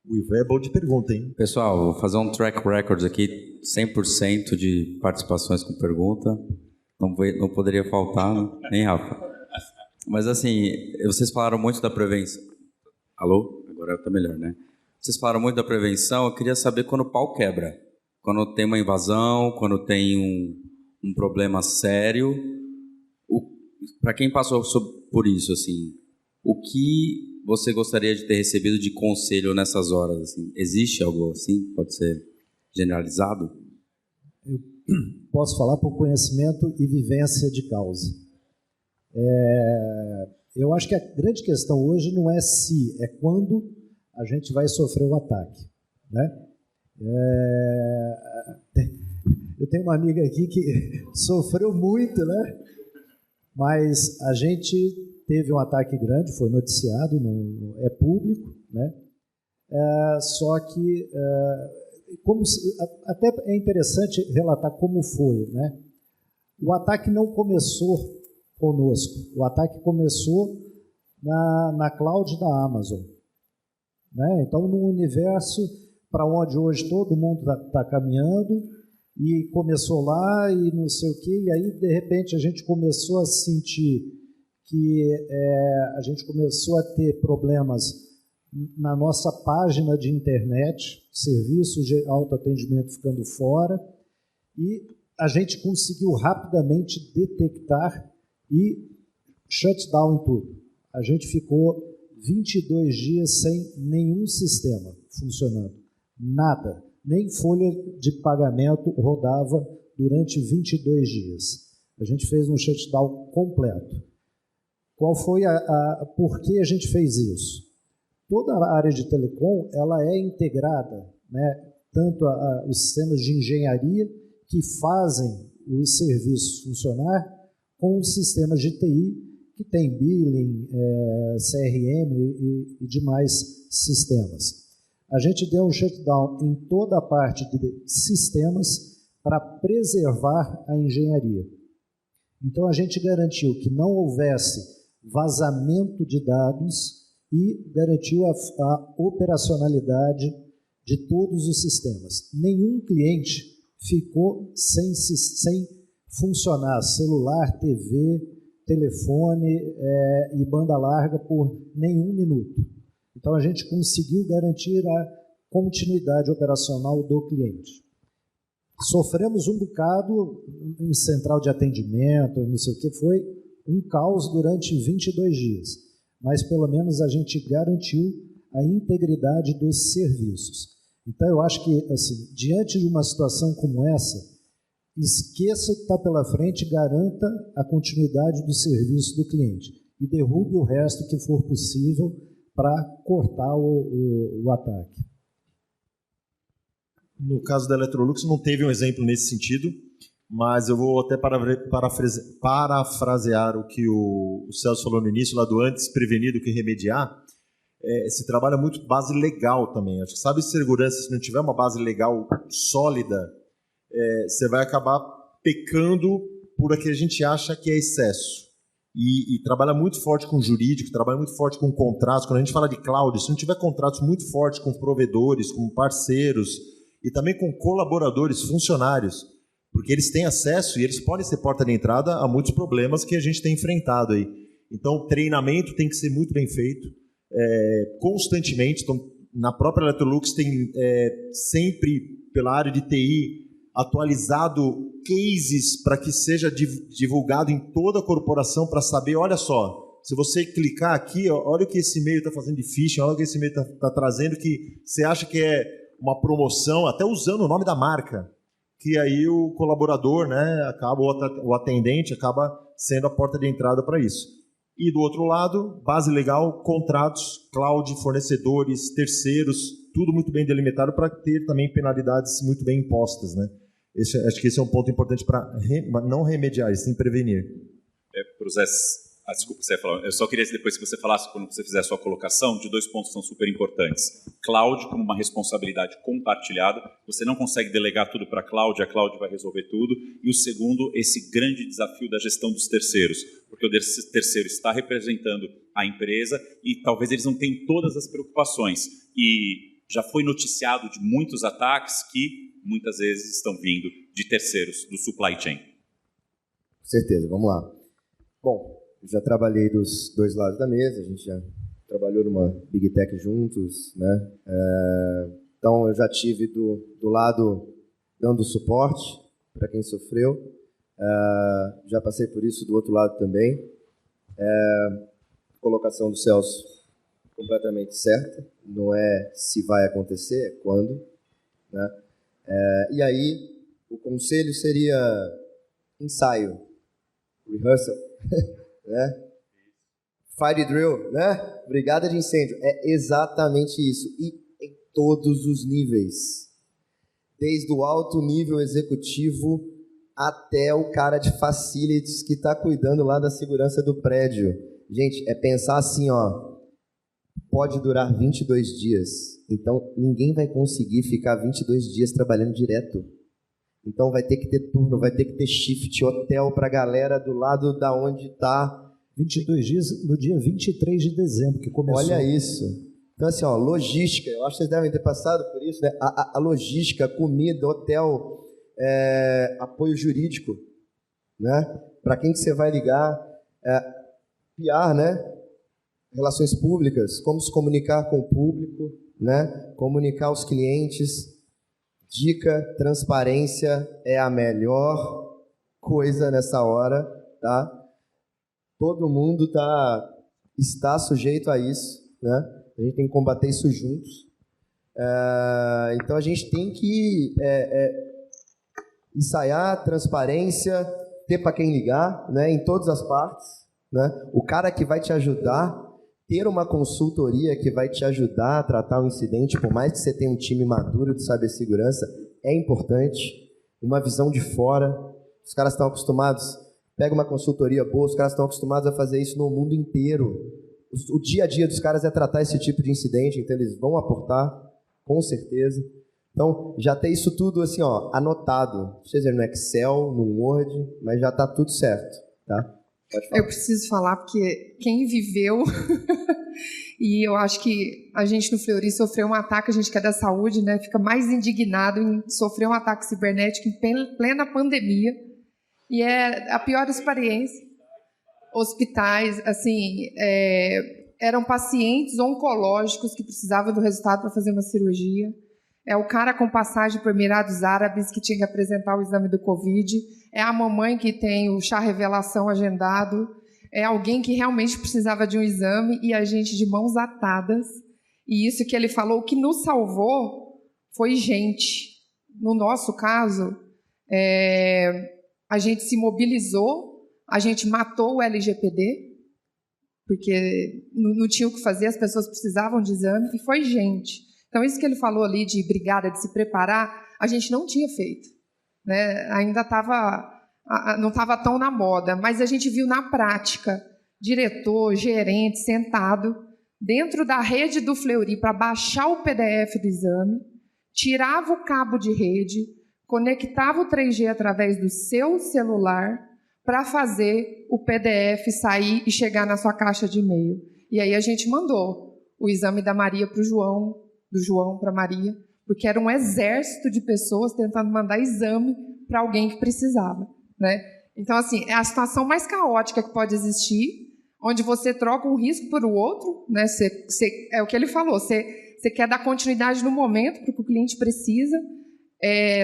O Ivan é bom de pergunta, hein? Pessoal, vou fazer um track record aqui, 100% de participações com pergunta. Não poderia faltar, nem Rafa. Mas assim, vocês falaram muito da prevenção. Alô? Agora está melhor, né? Vocês falaram muito da prevenção, eu queria saber quando o pau quebra. Quando tem uma invasão, quando tem um problema sério. Para quem passou por isso, assim, o que você gostaria de ter recebido de conselho nessas horas? Assim? Existe algo assim? Pode ser generalizado? Eu posso falar por conhecimento e vivência de causa. Eu acho que a grande questão hoje não é se, é quando a gente vai sofrer o ataque, né? Eu tenho uma amiga aqui que sofreu muito, né? Mas a gente teve um ataque grande, foi noticiado, é público, né? Só que até é interessante relatar como foi, né? O ataque não começou conosco, o ataque começou na cloud da Amazon, né? Então, no universo para onde hoje todo mundo está caminhando, e começou lá e não sei o quê, e aí, de repente, a gente começou a sentir que a gente começou a ter problemas na nossa página de internet, serviços de autoatendimento ficando fora, e a gente conseguiu rapidamente detectar e shut down em tudo. A gente ficou 22 dias sem nenhum sistema funcionando, nada. Nem folha de pagamento rodava durante 22 dias. A gente fez um shutdown completo. Qual foi por que a gente fez isso? Toda a área de telecom ela é integrada, né? Tanto os sistemas de engenharia que fazem os serviços funcionar com os sistemas de TI que tem billing, CRM e demais sistemas. A gente deu um shutdown em toda a parte de sistemas para preservar a engenharia. Então, a gente garantiu que não houvesse vazamento de dados e garantiu a operacionalidade de todos os sistemas. Nenhum cliente ficou sem funcionar celular, TV, telefone e banda larga por nenhum minuto. Então, a gente conseguiu garantir a continuidade operacional do cliente. Sofremos um bocado em central de atendimento, não sei o que, foi um caos durante 22 dias, mas pelo menos a gente garantiu a integridade dos serviços. Então, eu acho que, assim, diante de uma situação como essa, esqueça o que está pela frente e garanta a continuidade do serviço do cliente e derrube o resto que for possível para cortar o ataque. No caso da Electrolux, não teve um exemplo nesse sentido, mas eu vou até parafrasear o que o Celso falou no início, lá do antes prevenir do que remediar. Se trabalha muito base legal também. Acho que sabe segurança, se não tiver uma base legal sólida, você vai acabar pecando por aquilo que a gente acha que é excesso. E trabalha muito forte com jurídico, trabalha muito forte com contratos. Quando a gente fala de cloud, se não tiver contratos muito fortes com provedores, com parceiros e também com colaboradores, funcionários, porque eles têm acesso e eles podem ser porta de entrada a muitos problemas que a gente tem enfrentado aí. Então, o treinamento tem que ser muito bem feito, constantemente. Então, na própria Electrolux tem sempre, pela área de TI, atualizado cases para que seja divulgado em toda a corporação para saber, olha só, se você clicar aqui, olha o que esse e-mail está fazendo de phishing, olha o que esse e-mail está trazendo, que você acha que é uma promoção, até usando o nome da marca, que aí o colaborador, né, o atendente acaba sendo a porta de entrada para isso. E do outro lado, base legal, contratos, cloud, fornecedores, terceiros, tudo muito bem delimitado para ter também penalidades muito bem impostas, né? Acho que esse é um ponto importante para não remediar, e sim prevenir. Para o Zé Desculpa, você ia falar. Eu só queria depois que você falasse, quando você fizer a sua colocação, de 2 pontos que são super importantes. Cloud como uma responsabilidade compartilhada. Você não consegue delegar tudo para a cloud vai resolver tudo. E o segundo, esse grande desafio da gestão dos terceiros. Porque o terceiro está representando a empresa e talvez eles não tenham todas as preocupações. E já foi noticiado de muitos ataques que muitas vezes estão vindo de terceiros, do supply chain. Com certeza, vamos lá. Bom, eu já trabalhei dos dois lados da mesa, a gente já trabalhou numa Big Tech juntos, né? Então, eu já tive do lado dando suporte para quem sofreu, já passei por isso do outro lado também. Colocação do Celso completamente certa, não é se vai acontecer, é quando, né? E aí, o conselho seria ensaio, rehearsal, né? Fire drill, né? Brigada de incêndio. É exatamente isso. E em todos os níveis. Desde o alto nível executivo até o cara de facilities que está cuidando lá da segurança do prédio. Gente, é pensar assim, ó. Pode durar 22 dias. Então, ninguém vai conseguir ficar 22 dias trabalhando direto. Então, vai ter que ter turno, vai ter que ter shift, hotel para a galera do lado da onde está. 22 dias no dia 23 de dezembro, que começou. Olha isso. Então, assim, ó, logística. Eu acho que vocês devem ter passado por isso, né? A logística, comida, hotel, apoio jurídico, né? Para quem que você vai ligar? PR, né? Relações públicas, como se comunicar com o público, né? Comunicar aos clientes. Dica, transparência é a melhor coisa nessa hora, tá? Todo mundo está sujeito a isso, né? A gente tem que combater isso juntos. Então, a gente tem que ensaiar transparência, ter para quem ligar, né? Em todas as partes, né? O cara que vai te ajudar, ter uma consultoria que vai te ajudar a tratar o incidente, por mais que você tenha um time maduro de cibersegurança, é importante. Uma visão de fora. Os caras estão acostumados, pega uma consultoria boa, os caras estão acostumados a fazer isso no mundo inteiro. O dia a dia dos caras é tratar esse tipo de incidente, então eles vão aportar, com certeza. Então, já tem isso tudo assim, ó, anotado, seja no Excel, no Word, mas já está tudo certo, tá? Eu preciso falar porque quem viveu e eu acho que a gente no Fleury sofreu um ataque, a gente que é da saúde, né, fica mais indignado em sofrer um ataque cibernético em plena pandemia e é a pior experiência. Hospitais, assim, eram pacientes oncológicos que precisavam do resultado para fazer uma cirurgia. É o cara com passagem por Emirados Árabes que tinha que apresentar o exame do Covid. É a mamãe que tem o chá revelação agendado. É alguém que realmente precisava de um exame e a gente de mãos atadas. E isso que ele falou, o que nos salvou foi gente. No nosso caso, a gente se mobilizou, a gente matou o LGPD, porque não tinha o que fazer, as pessoas precisavam de exame, e foi gente. Então, isso que ele falou ali de brigada, de se preparar, a gente não tinha feito, né? Ainda não estava tão na moda, mas a gente viu na prática, diretor, gerente, sentado dentro da rede do Fleury para baixar o PDF do exame, tirava o cabo de rede, conectava o 3G através do seu celular para fazer o PDF sair e chegar na sua caixa de e-mail. E aí a gente mandou o exame da Maria para o João, do João para a Maria, porque era um exército de pessoas tentando mandar exame para alguém que precisava, né? Então, assim, é a situação mais caótica que pode existir, onde você troca um risco por o outro, né? É o que ele falou, você quer dar continuidade no momento, porque o cliente precisa,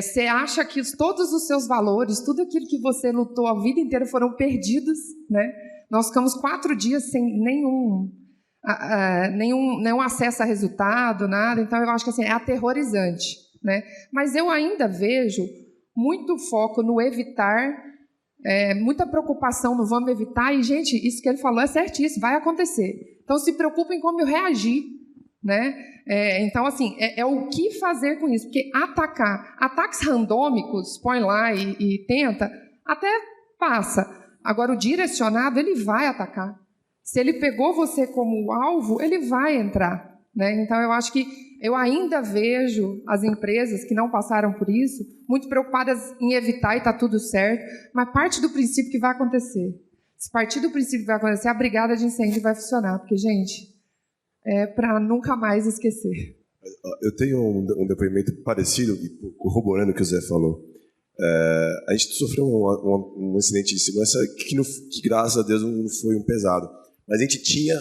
você acha que todos os seus valores, tudo aquilo que você lutou a vida inteira foram perdidos, né? Nós ficamos 4 dias sem nenhum acesso a resultado, nada. Então, eu acho que assim, é aterrorizante, né? Mas eu ainda vejo muito foco no evitar, muita preocupação no vamos evitar, e, gente, isso que ele falou é certíssimo, vai acontecer. Então, se preocupem em como eu reagir, né? Então, assim, é o que fazer com isso, porque ataques randômicos, põe lá e tenta, até passa. Agora, o direcionado, ele vai atacar. Se ele pegou você como alvo, ele vai entrar, né? Então, eu acho que eu ainda vejo as empresas que não passaram por isso muito preocupadas em evitar e está tudo certo, mas parte do princípio que vai acontecer. Se partir do princípio que vai acontecer, a brigada de incêndio vai funcionar, porque, gente, é para nunca mais esquecer. Eu tenho um depoimento parecido, corroborando o que o Zé falou. A gente sofreu um incidente de segurança que, graças a Deus, não foi um pesado. Mas a gente tinha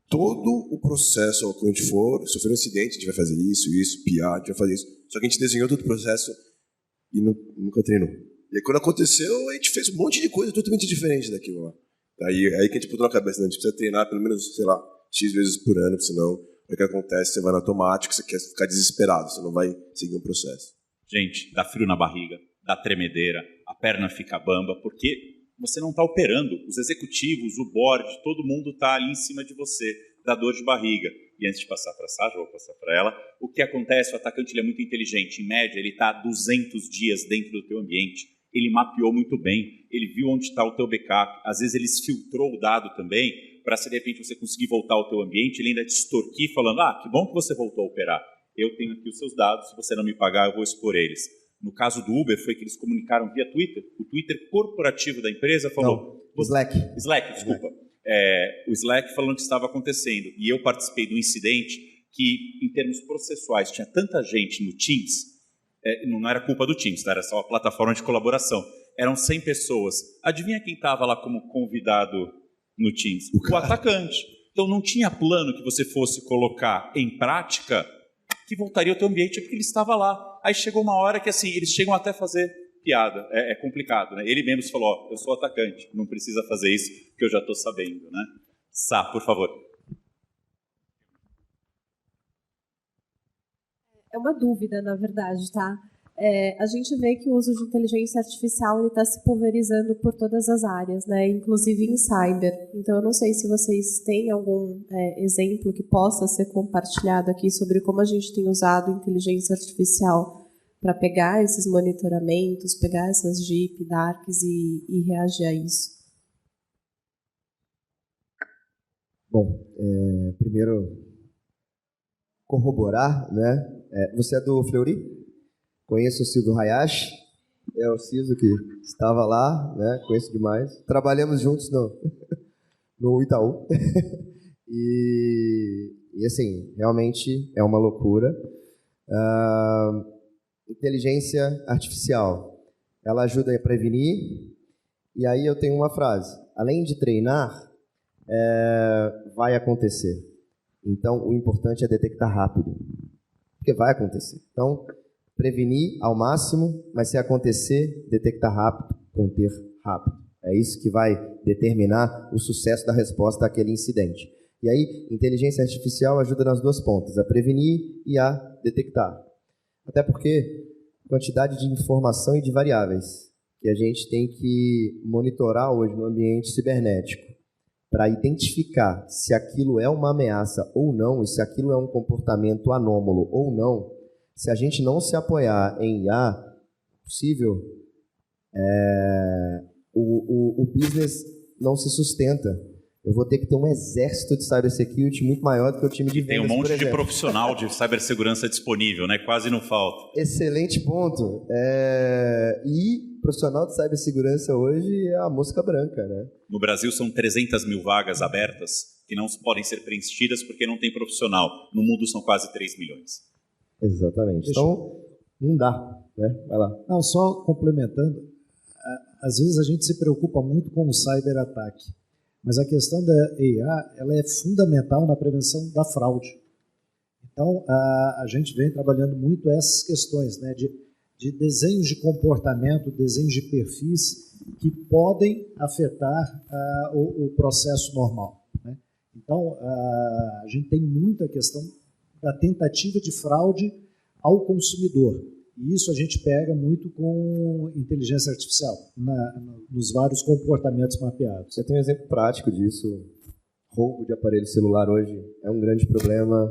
todo o processo, quando a gente for sofrer um incidente, a gente vai fazer isso, piar, a gente vai fazer isso. Só que a gente desenhou todo o processo e nunca treinou. E aí, quando aconteceu, a gente fez um monte de coisa totalmente diferente daquilo lá. Aí que a gente botou na cabeça, né? A gente precisa treinar pelo menos, sei lá, X vezes por ano, senão o que acontece, você vai no automático, você quer ficar desesperado, você não vai seguir um processo. Gente, dá frio na barriga, dá tremedeira, a perna fica bamba, porque você não está operando. Os executivos, o board, todo mundo está ali em cima de você, dá dor de barriga. E antes de passar para a Sasha, vou passar para ela, o que acontece, o atacante ele é muito inteligente. Em média, ele está 200 dias dentro do teu ambiente. Ele mapeou muito bem, ele viu onde está o teu backup. Às vezes ele filtrou o dado também, para se de repente você conseguir voltar ao teu ambiente, ele ainda te extorquir falando, que bom que você voltou a operar. Eu tenho aqui os seus dados, se você não me pagar, eu vou expor eles. No caso do Uber, foi que eles comunicaram via Twitter. O Twitter corporativo da empresa falou... Não, Slack, desculpa. O Slack falando que estava acontecendo. E eu participei do incidente que, em termos processuais, tinha tanta gente no Teams, não era culpa do Teams, tá? Era só a plataforma de colaboração. Eram 100 pessoas. Adivinha quem estava lá como convidado no Teams? O atacante. Então não tinha plano que você fosse colocar em prática que voltaria ao teu ambiente porque ele estava lá. Aí chegou uma hora que assim, eles chegam até a fazer piada. É complicado, né? Ele mesmo falou, eu sou atacante, não precisa fazer isso que eu já estou sabendo, né? Sá, por favor. É uma dúvida, na verdade, tá? A gente vê que o uso de inteligência artificial está se pulverizando por todas as áreas, né? Inclusive em cyber. Então, eu não sei se vocês têm algum exemplo que possa ser compartilhado aqui sobre como a gente tem usado inteligência artificial para pegar esses monitoramentos, pegar essas JIP, DARCs e reagir a isso. Bom, primeiro, corroborar, né? Você é do Fleury? Conheço o Silvio Hayashi, é o Ciso que estava lá, né? Conheço demais. Trabalhamos juntos no Itaú. e assim, realmente é uma loucura. Inteligência artificial, ela ajuda a prevenir. E aí eu tenho uma frase, além de treinar, vai acontecer. Então, o importante é detectar rápido, porque vai acontecer. Então, prevenir ao máximo, mas se acontecer, detectar rápido, conter rápido. É isso que vai determinar o sucesso da resposta àquele incidente. E aí, inteligência artificial ajuda nas duas pontas, a prevenir e a detectar. Até porque quantidade de informação e de variáveis que a gente tem que monitorar hoje no ambiente cibernético para identificar se aquilo é uma ameaça ou não, e se aquilo é um comportamento anômalo ou não. Se a gente não se apoiar em IA, possível, o business não se sustenta. Eu vou ter que ter um exército de cybersecurity muito maior do que o time de vendas. Tem um monte de profissional de cibersegurança disponível, né? Quase não falta. Excelente ponto. E profissional de cibersegurança hoje é a mosca branca, né? No Brasil são 300 mil vagas abertas que não podem ser preenchidas porque não tem profissional. No mundo são quase 3 milhões. Exatamente. Então, não dá, né? Vai lá. Não, só complementando, às vezes a gente se preocupa muito com o cyberataque, mas a questão da IA, ela é fundamental na prevenção da fraude. Então, a gente vem trabalhando muito essas questões, né, de desenhos de comportamento, desenhos de perfis que podem afetar o processo normal, né? Então, a gente tem muita questão da tentativa de fraude ao consumidor. E isso a gente pega muito com inteligência artificial, nos vários comportamentos mapeados. Eu tenho um exemplo prático disso. Roubo de aparelho celular hoje é um grande problema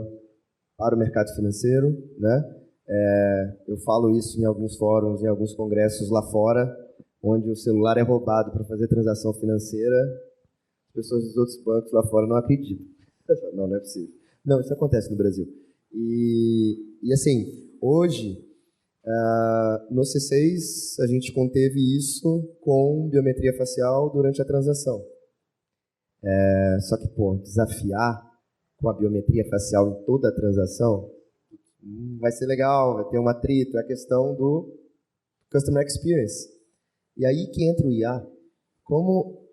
para o mercado financeiro, né? Eu falo isso em alguns fóruns, em alguns congressos lá fora. onde o celular é roubado para fazer transação financeira, as pessoas dos outros bancos lá fora não acreditam. Não é possível. Não, isso acontece no Brasil. E assim, hoje, no C6, a gente conteve isso com biometria facial durante a transação. Só que, desafiar com a biometria facial em toda a transação vai ser legal, vai ter um atrito, é a questão do Customer Experience. E aí que entra o IA. Como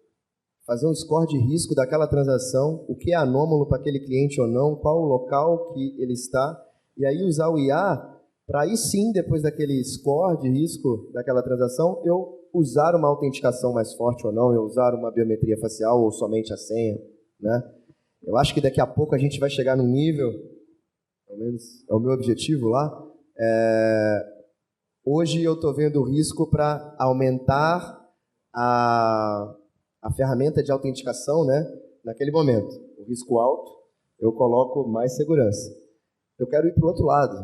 fazer um score de risco daquela transação, o que é anômalo para aquele cliente ou não, qual o local que ele está, e aí usar o IA para aí sim, depois daquele score de risco daquela transação, eu usar uma autenticação mais forte ou não, eu usar uma biometria facial ou somente a senha, né? Eu acho que daqui a pouco a gente vai chegar num nível, pelo menos é o meu objetivo lá, hoje eu estou vendo o risco para aumentar a ferramenta de autenticação, né? Naquele momento. O risco alto, eu coloco mais segurança. Eu quero ir para o outro lado.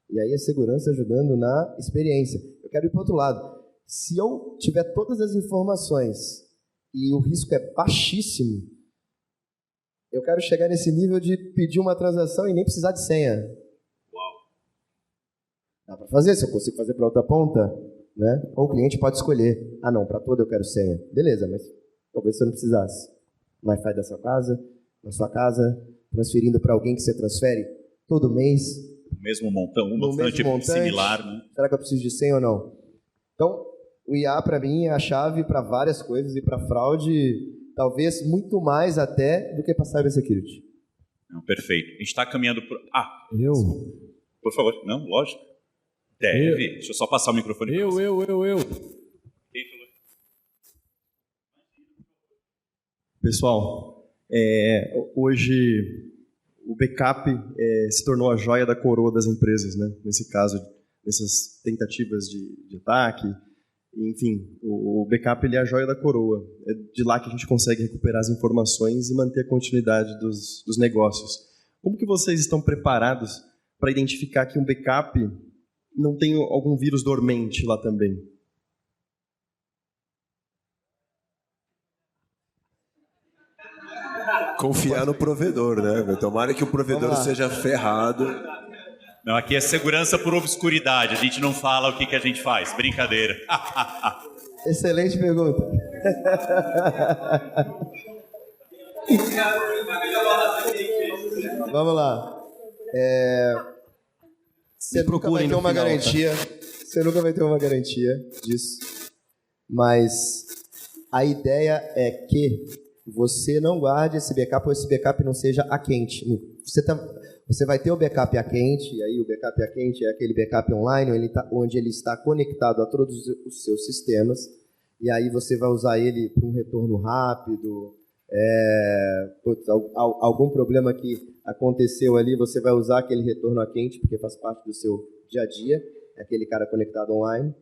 E aí a segurança ajudando na experiência. Eu quero ir para o outro lado. Se eu tiver todas as informações e o risco é baixíssimo, eu quero chegar nesse nível de pedir uma transação e nem precisar de senha. Uau! Dá para fazer, se eu consigo fazer para outra ponta, né? Ou o cliente pode escolher. Ah, não, para toda eu quero senha. Beleza, mas talvez você não precisasse. Wi-Fi da sua casa, na sua casa, transferindo para alguém que você transfere todo mês. Mesmo montante similar, né? Será que eu preciso de senha ou não? Então, o IA, para mim, é a chave para várias coisas e para fraude, talvez muito mais até do que para cybersecurity. Não, perfeito. A gente está caminhando por... Eu? Por favor. Não, lógico. Deve. Deixa eu só passar o microfone para você. Eu. Quem falou? Pessoal, hoje o backup se tornou a joia da coroa das empresas, né? Nesse caso, nessas tentativas de ataque. Enfim, o backup ele é a joia da coroa. É de lá que a gente consegue recuperar as informações e manter a continuidade dos negócios. Como que vocês estão preparados para identificar que um backup não tem algum vírus dormente lá também? Confiar no provedor, né? Tomara que o provedor seja ferrado. Não, aqui é segurança por obscuridade. A gente não fala o que a gente faz. Brincadeira. Excelente pergunta. Vamos lá. Você nunca vai ter uma garantia. Você nunca vai ter uma garantia disso. Mas a ideia é que você não guarde esse backup ou esse backup não seja a quente. Você vai ter o backup a quente, e aí o backup a quente é aquele backup online onde ele está conectado a todos os seus sistemas, e aí você vai usar ele para um retorno rápido, algum problema que aconteceu ali, você vai usar aquele retorno a quente, porque faz parte do seu dia a dia, é aquele cara conectado online,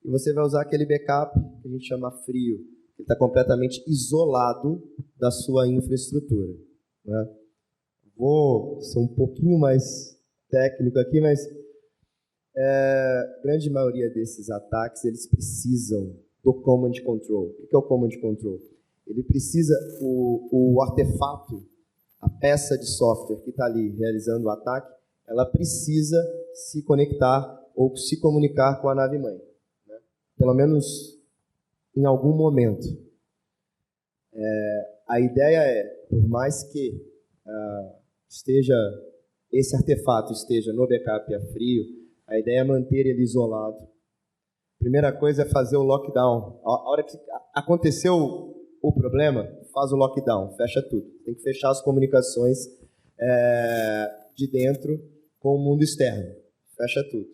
e você vai usar aquele backup que a gente chama frio, ele está completamente isolado da sua infraestrutura, né? Vou ser um pouquinho mais técnico aqui, mas a grande maioria desses ataques, eles precisam do Command Control. O que é o Command Control? Ele precisa, o artefato, a peça de software que está ali realizando o ataque, ela precisa se conectar ou se comunicar com a nave-mãe, né? Pelo menos em algum momento. A ideia é, por mais que esse artefato esteja no backup a frio, a ideia é manter ele isolado. Primeira coisa é fazer o lockdown. A hora que aconteceu o problema, faz o lockdown, fecha tudo. Tem que fechar as comunicações de dentro com o mundo externo. Fecha tudo.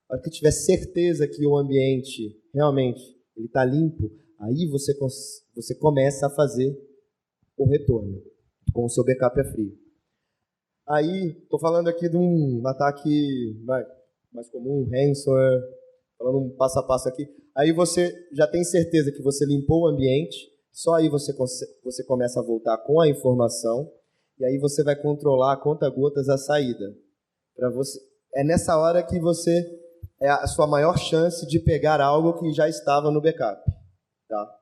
A hora que tiver certeza que o ambiente realmente ele está limpo, aí você começa a fazer o retorno com o seu backup a frio. Aí, estou falando aqui de um ataque mais comum, ransomware, falando um passo a passo aqui. Aí você já tem certeza que você limpou o ambiente, só aí você começa a voltar com a informação, e aí você vai controlar a conta-gotas a saída. É nessa hora que você é a sua maior chance de pegar algo que já estava no backup. Tá?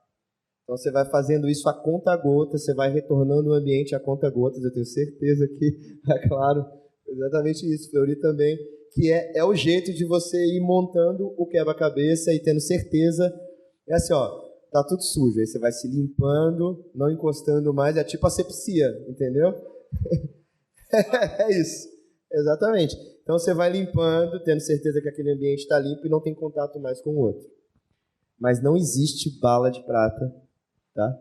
Então você vai fazendo isso a conta-gotas, você vai retornando o ambiente a conta-gotas. Eu tenho certeza que, é claro, exatamente isso. Fleury também, que é o jeito de você ir montando o quebra-cabeça e tendo certeza. É assim, ó, tá tudo sujo. Aí você vai se limpando, não encostando mais. É tipo asepsia, entendeu? É isso, exatamente. Então você vai limpando, tendo certeza que aquele ambiente está limpo e não tem contato mais com o outro. Mas não existe bala de prata, tá?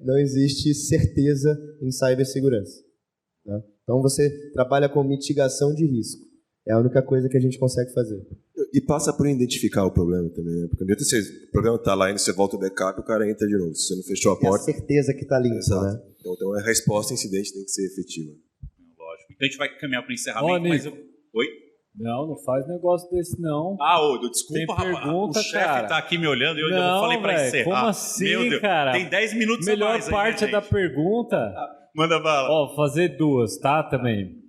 Não existe certeza em cibersegurança. Tá? Então você trabalha com mitigação de risco. É a única coisa que a gente consegue fazer. E passa por identificar o problema também, né? Porque o problema está lá, e você volta o backup, o cara entra de novo. Se você não fechou a porta... É a certeza que está limpo, né? Então a resposta a incidente tem que ser efetiva. Lógico. Então a gente vai caminhar para o encerramento, mas eu... Oi? Não faz negócio desse, não. Desculpa, tem rapaz. Pergunta, o chefe tá aqui me olhando e eu não falei para encerrar. Como assim, Meu Deus, cara? tem 10 minutos Melhor a mais parte aí, né, da pergunta. Manda bala. Ó, fazer duas, tá? Também.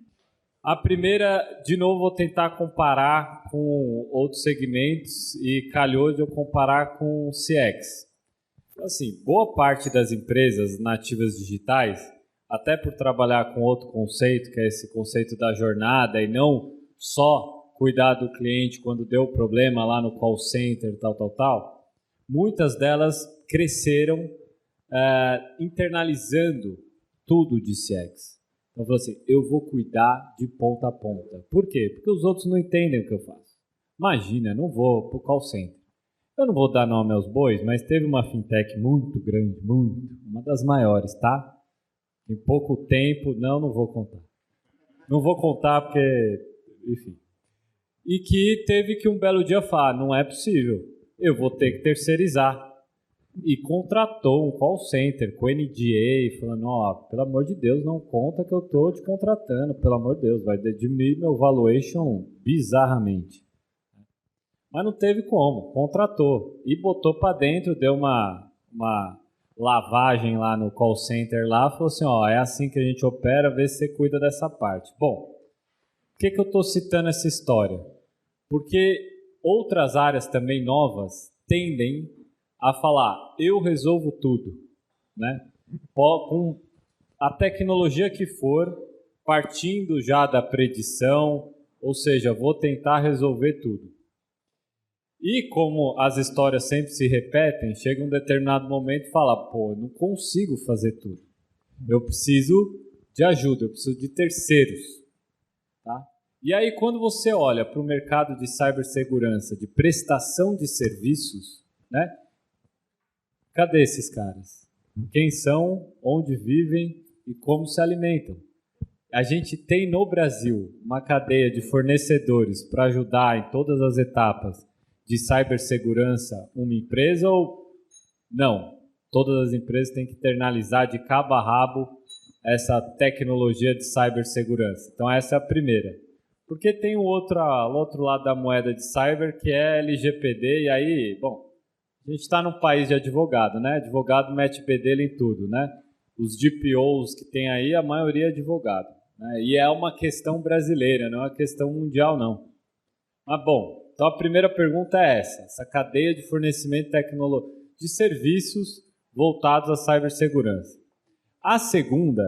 A primeira, de novo, vou tentar comparar com outros segmentos e calhou de eu comparar com o CX. Assim, boa parte das empresas nativas digitais, até por trabalhar com outro conceito, que é esse conceito da jornada e não só cuidar do cliente quando deu problema lá no call center, tal, muitas delas cresceram internalizando tudo de CX. Então, eu falo assim, eu vou cuidar de ponta a ponta. Por quê? Porque os outros não entendem o que eu faço. Imagina, eu não vou para o call center. Eu não vou dar nome aos bois, mas teve uma fintech muito grande, uma das maiores, tá? Em pouco tempo, não vou contar. Não vou contar porque, enfim. E que teve que um belo dia falar, não é possível, eu vou ter que terceirizar. E contratou um call center com NDA, falando, ó, pelo amor de Deus, não conta que eu tô te contratando, pelo amor de Deus, vai diminuir meu valuation bizarramente. Mas não teve como, contratou e botou para dentro, deu uma lavagem lá no call center lá, falou assim, ó, é assim que a gente opera, vê se você cuida dessa parte. Bom, por que eu estou citando essa história? Porque outras áreas também novas tendem a falar, eu resolvo tudo, né? Com a tecnologia que for, partindo já da predição, ou seja, vou tentar resolver tudo. E como as histórias sempre se repetem, chega um determinado momento e fala, pô, eu não consigo fazer tudo. Eu preciso de ajuda, eu preciso de terceiros. Tá? E aí quando você olha para o mercado de cibersegurança, de prestação de serviços, né? Cadê esses caras? Quem são, onde vivem e como se alimentam? A gente tem no Brasil uma cadeia de fornecedores para ajudar em todas as etapas de cibersegurança uma empresa ou não? Todas as empresas têm que internalizar de cabo a rabo essa tecnologia de cibersegurança. Então essa é a primeira. Porque tem o outro lado da moeda de cyber que é LGPD e aí, bom, a gente está num país de advogado, né? Advogado mete bedelho em tudo, né? Os DPOs que tem aí, a maioria é advogado. Né? E é uma questão brasileira, não é uma questão mundial, não. Mas, bom, então a primeira pergunta é essa cadeia de fornecimento de serviços voltados à cibersegurança. A segunda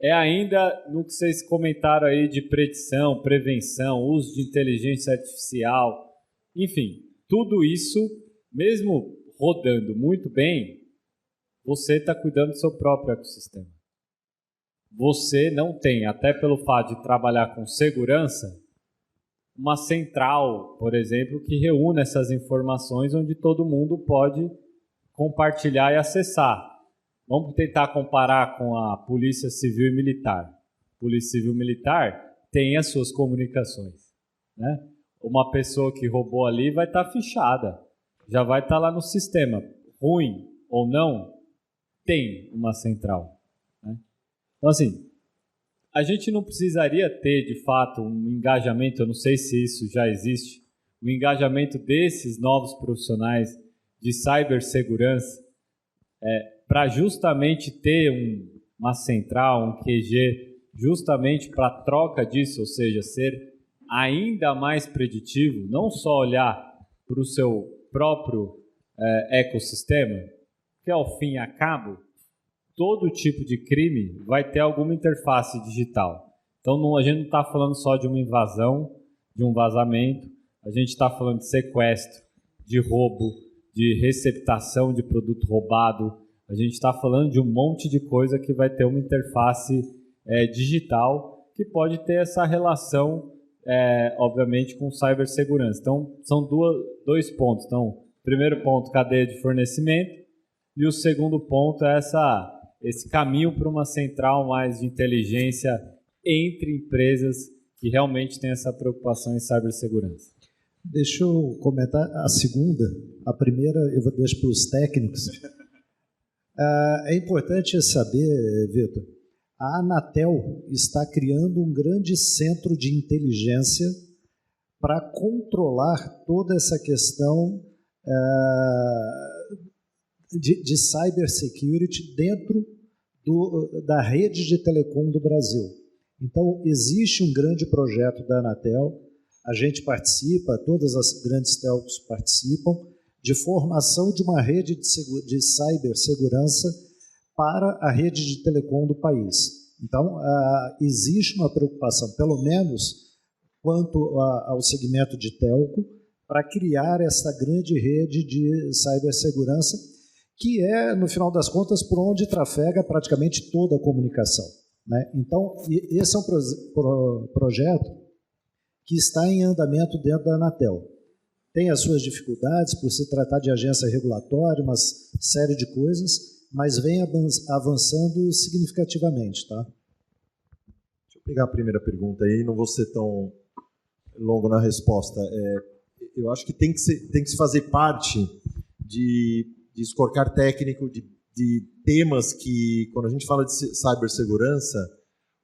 é ainda no que vocês comentaram aí de predição, prevenção, uso de inteligência artificial, enfim, tudo isso, mesmo rodando muito bem, você está cuidando do seu próprio ecossistema. Você não tem, até pelo fato de trabalhar com segurança, uma central, por exemplo, que reúne essas informações onde todo mundo pode compartilhar e acessar. Vamos tentar comparar com a Polícia Civil e Militar. A Polícia Civil e Militar tem as suas comunicações. Né? Uma pessoa que roubou ali vai estar fichada. Já vai estar lá no sistema. Ruim ou não, tem uma central. Né? Então, assim, a gente não precisaria ter, de fato, um engajamento, eu não sei se isso já existe, um engajamento desses novos profissionais de cibersegurança para justamente ter uma central, um QG, justamente para a troca disso, ou seja, ser ainda mais preditivo, não só olhar para o seu próprio ecossistema, que ao fim e a cabo, todo tipo de crime vai ter alguma interface digital. Então, a gente não está falando só de uma invasão, de um vazamento, a gente está falando de sequestro, de roubo, de receptação de produto roubado, a gente está falando de um monte de coisa que vai ter uma interface digital que pode ter essa relação, obviamente, com cibersegurança. Então, são dois pontos. Então, primeiro ponto, cadeia de fornecimento, e o segundo ponto é esse caminho para uma central mais de inteligência entre empresas que realmente têm essa preocupação em cibersegurança. Deixa eu comentar a segunda. A primeira eu vou deixar para os técnicos. É importante saber, Vitor, a Anatel está criando um grande centro de inteligência para controlar toda essa questão de cybersecurity dentro da rede de telecom do Brasil. Então, existe um grande projeto da Anatel, a gente participa, todas as grandes telcos participam, de formação de uma rede de cibersegurança para a rede de telecom do país. Então, existe uma preocupação, pelo menos quanto ao segmento de telco, para criar essa grande rede de cibersegurança, que é, no final das contas, por onde trafega praticamente toda a comunicação, né? Então, esse é um projeto que está em andamento dentro da Anatel. Tem as suas dificuldades por se tratar de agência regulatória, uma série de coisas, mas vem avançando significativamente, tá? Deixa eu pegar a primeira pergunta aí, não vou ser tão longo na resposta. Eu acho que tem que se fazer parte de scorecard técnico, de temas que, quando a gente fala de cibersegurança,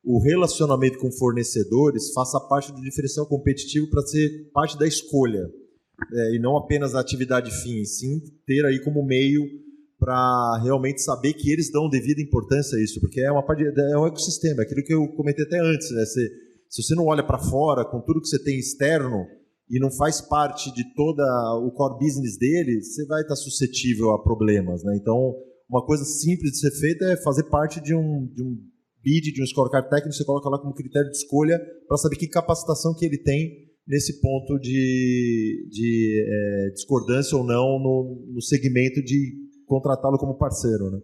o relacionamento com fornecedores faça parte do diferencial competitivo para ser parte da escolha, e não apenas da atividade fim, sim ter aí como meio para realmente saber que eles dão devida importância a isso, porque é um ecossistema, aquilo que eu comentei até antes, né? Se você não olha para fora com tudo que você tem externo e não faz parte de todo o core business dele, você vai estar suscetível a problemas, né? Então, uma coisa simples de ser feita é fazer parte de um bid, de um scorecard técnico, você coloca lá como critério de escolha para saber que capacitação que ele tem nesse ponto de discordância ou não no segmento de contratá-lo como parceiro, né?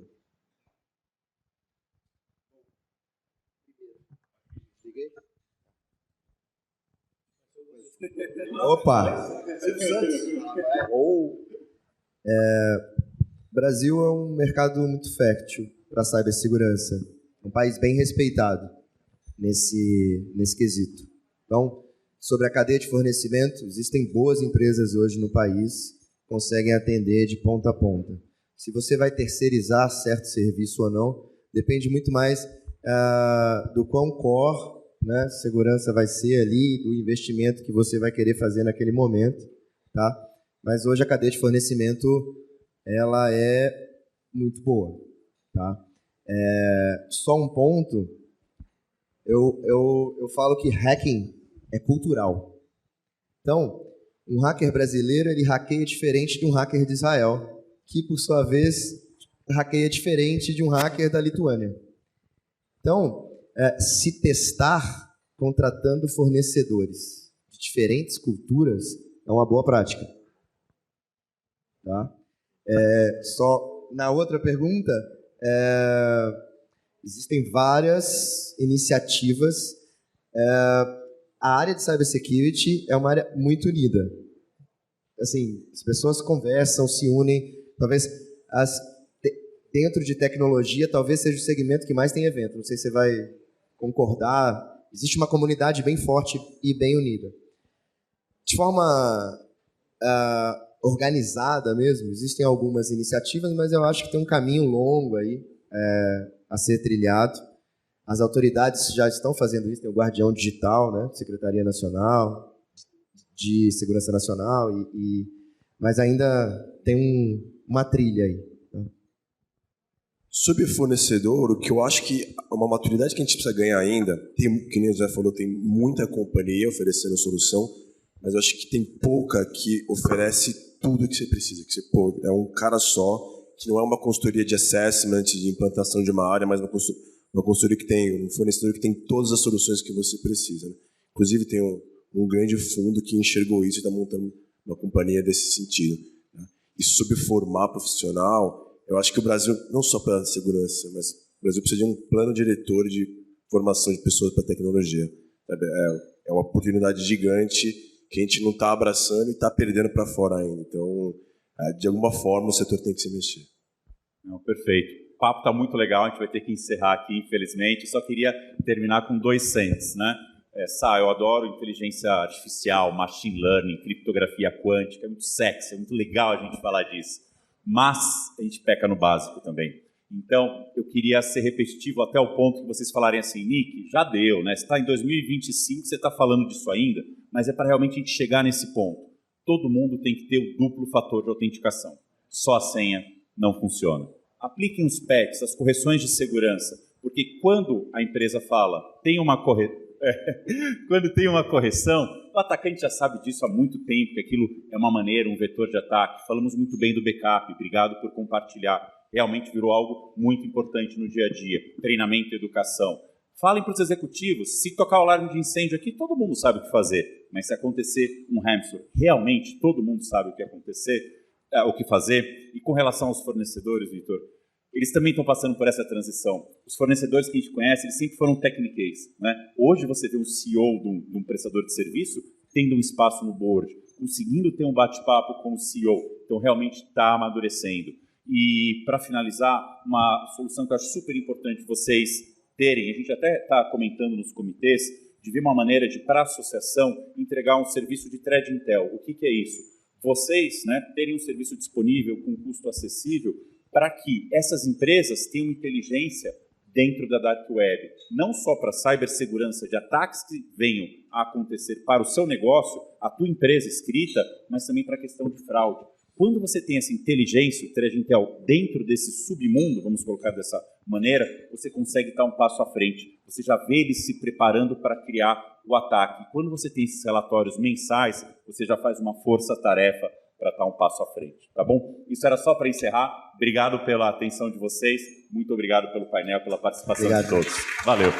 Opa! Brasil é um mercado muito fértil para a cibersegurança. Um país bem respeitado nesse quesito. Então, sobre a cadeia de fornecimento, existem boas empresas hoje no país que conseguem atender de ponta a ponta. Se você vai terceirizar certo serviço ou não, depende muito mais do quão core, né, segurança vai ser ali, do investimento que você vai querer fazer naquele momento, tá? Mas hoje a cadeia de fornecimento ela é muito boa, tá? Só um ponto, eu falo que hacking é cultural. Então, um hacker brasileiro ele hackeia diferente de um hacker de Israel, que por sua vez hackeia diferente de um hacker da Lituânia. Então, se testar contratando fornecedores de diferentes culturas é uma boa prática. Tá? Só na outra pergunta, existem várias iniciativas. A área de cybersecurity é uma área muito unida. Assim, as pessoas conversam, se unem. Talvez dentro de tecnologia, talvez seja o segmento que mais tem evento. Não sei se você vai concordar. Existe uma comunidade bem forte e bem unida. De forma organizada mesmo, existem algumas iniciativas, mas eu acho que tem um caminho longo aí a ser trilhado. As autoridades já estão fazendo isso, tem o Guardião Digital, né? Secretaria Nacional de Segurança Nacional, mas ainda tem uma trilha aí. Tá? Sobre fornecedor, o que eu acho que uma maturidade que a gente precisa ganhar ainda, que nem o Zé falou, tem muita companhia oferecendo solução, mas eu acho que tem pouca que oferece tudo que você precisa. Que você, é um cara só, que não é uma consultoria de assessment, de implantação de uma área, mas uma consultoria que tem, um fornecedor que tem todas as soluções que você precisa. Né? Inclusive tem um grande fundo que enxergou isso e está montando uma companhia desse sentido. Né? E sobre formar profissional, eu acho que o Brasil, não só para segurança, mas o Brasil precisa de um plano diretor de formação de pessoas para tecnologia. Sabe? É uma oportunidade gigante que a gente não está abraçando e está perdendo para fora ainda. Então, de alguma forma, o setor tem que se mexer. Não, perfeito. O papo está muito legal, a gente vai ter que encerrar aqui, infelizmente. Eu só queria terminar com 2 cents, né? Eu adoro inteligência artificial, machine learning, criptografia quântica, é muito sexy, é muito legal a gente falar disso. Mas a gente peca no básico também. Então, eu queria ser repetitivo até o ponto que vocês falarem assim, Nick, já deu, né? Você está em 2025, você está falando disso ainda, mas é para realmente a gente chegar nesse ponto. Todo mundo tem que ter o duplo fator de autenticação. Só a senha não funciona. Apliquem os patches, as correções de segurança, porque quando a empresa fala, quando tem uma correção, o atacante já sabe disso há muito tempo, que aquilo é uma maneira, um vetor de ataque. Falamos muito bem do backup, obrigado por compartilhar. Realmente virou algo muito importante no dia a dia. Treinamento e educação. Falem para os executivos, se tocar o alarme de incêndio aqui, todo mundo sabe o que fazer. Mas se acontecer um ransomware, realmente todo mundo sabe o que fazer. E com relação aos fornecedores, Vitor, eles também estão passando por essa transição. Os fornecedores que a gente conhece, eles sempre foram techniques, né? Hoje você vê um CEO de um prestador de serviço tendo um espaço no board, conseguindo ter um bate-papo com o CEO. Então, realmente está amadurecendo. E, para finalizar, uma solução que eu acho super importante vocês terem, a gente até está comentando nos comitês, de ver uma maneira de, para a associação, entregar um serviço de threat intel. O que é isso? Vocês, né, terem um serviço disponível com um custo acessível para que essas empresas tenham inteligência dentro da Dark Web, não só para cibersegurança de ataques que venham a acontecer para o seu negócio, a tua empresa escrita, mas também para a questão de fraude. Quando você tem essa inteligência, o threat intel, dentro desse submundo, vamos colocar dessa maneira, você consegue estar um passo à frente. Você já vê eles se preparando para criar o ataque. Quando você tem esses relatórios mensais, você já faz uma força-tarefa para estar um passo à frente, tá bom? Isso era só para encerrar. Obrigado pela atenção de vocês. Muito obrigado pelo painel, pela participação de todos. Valeu.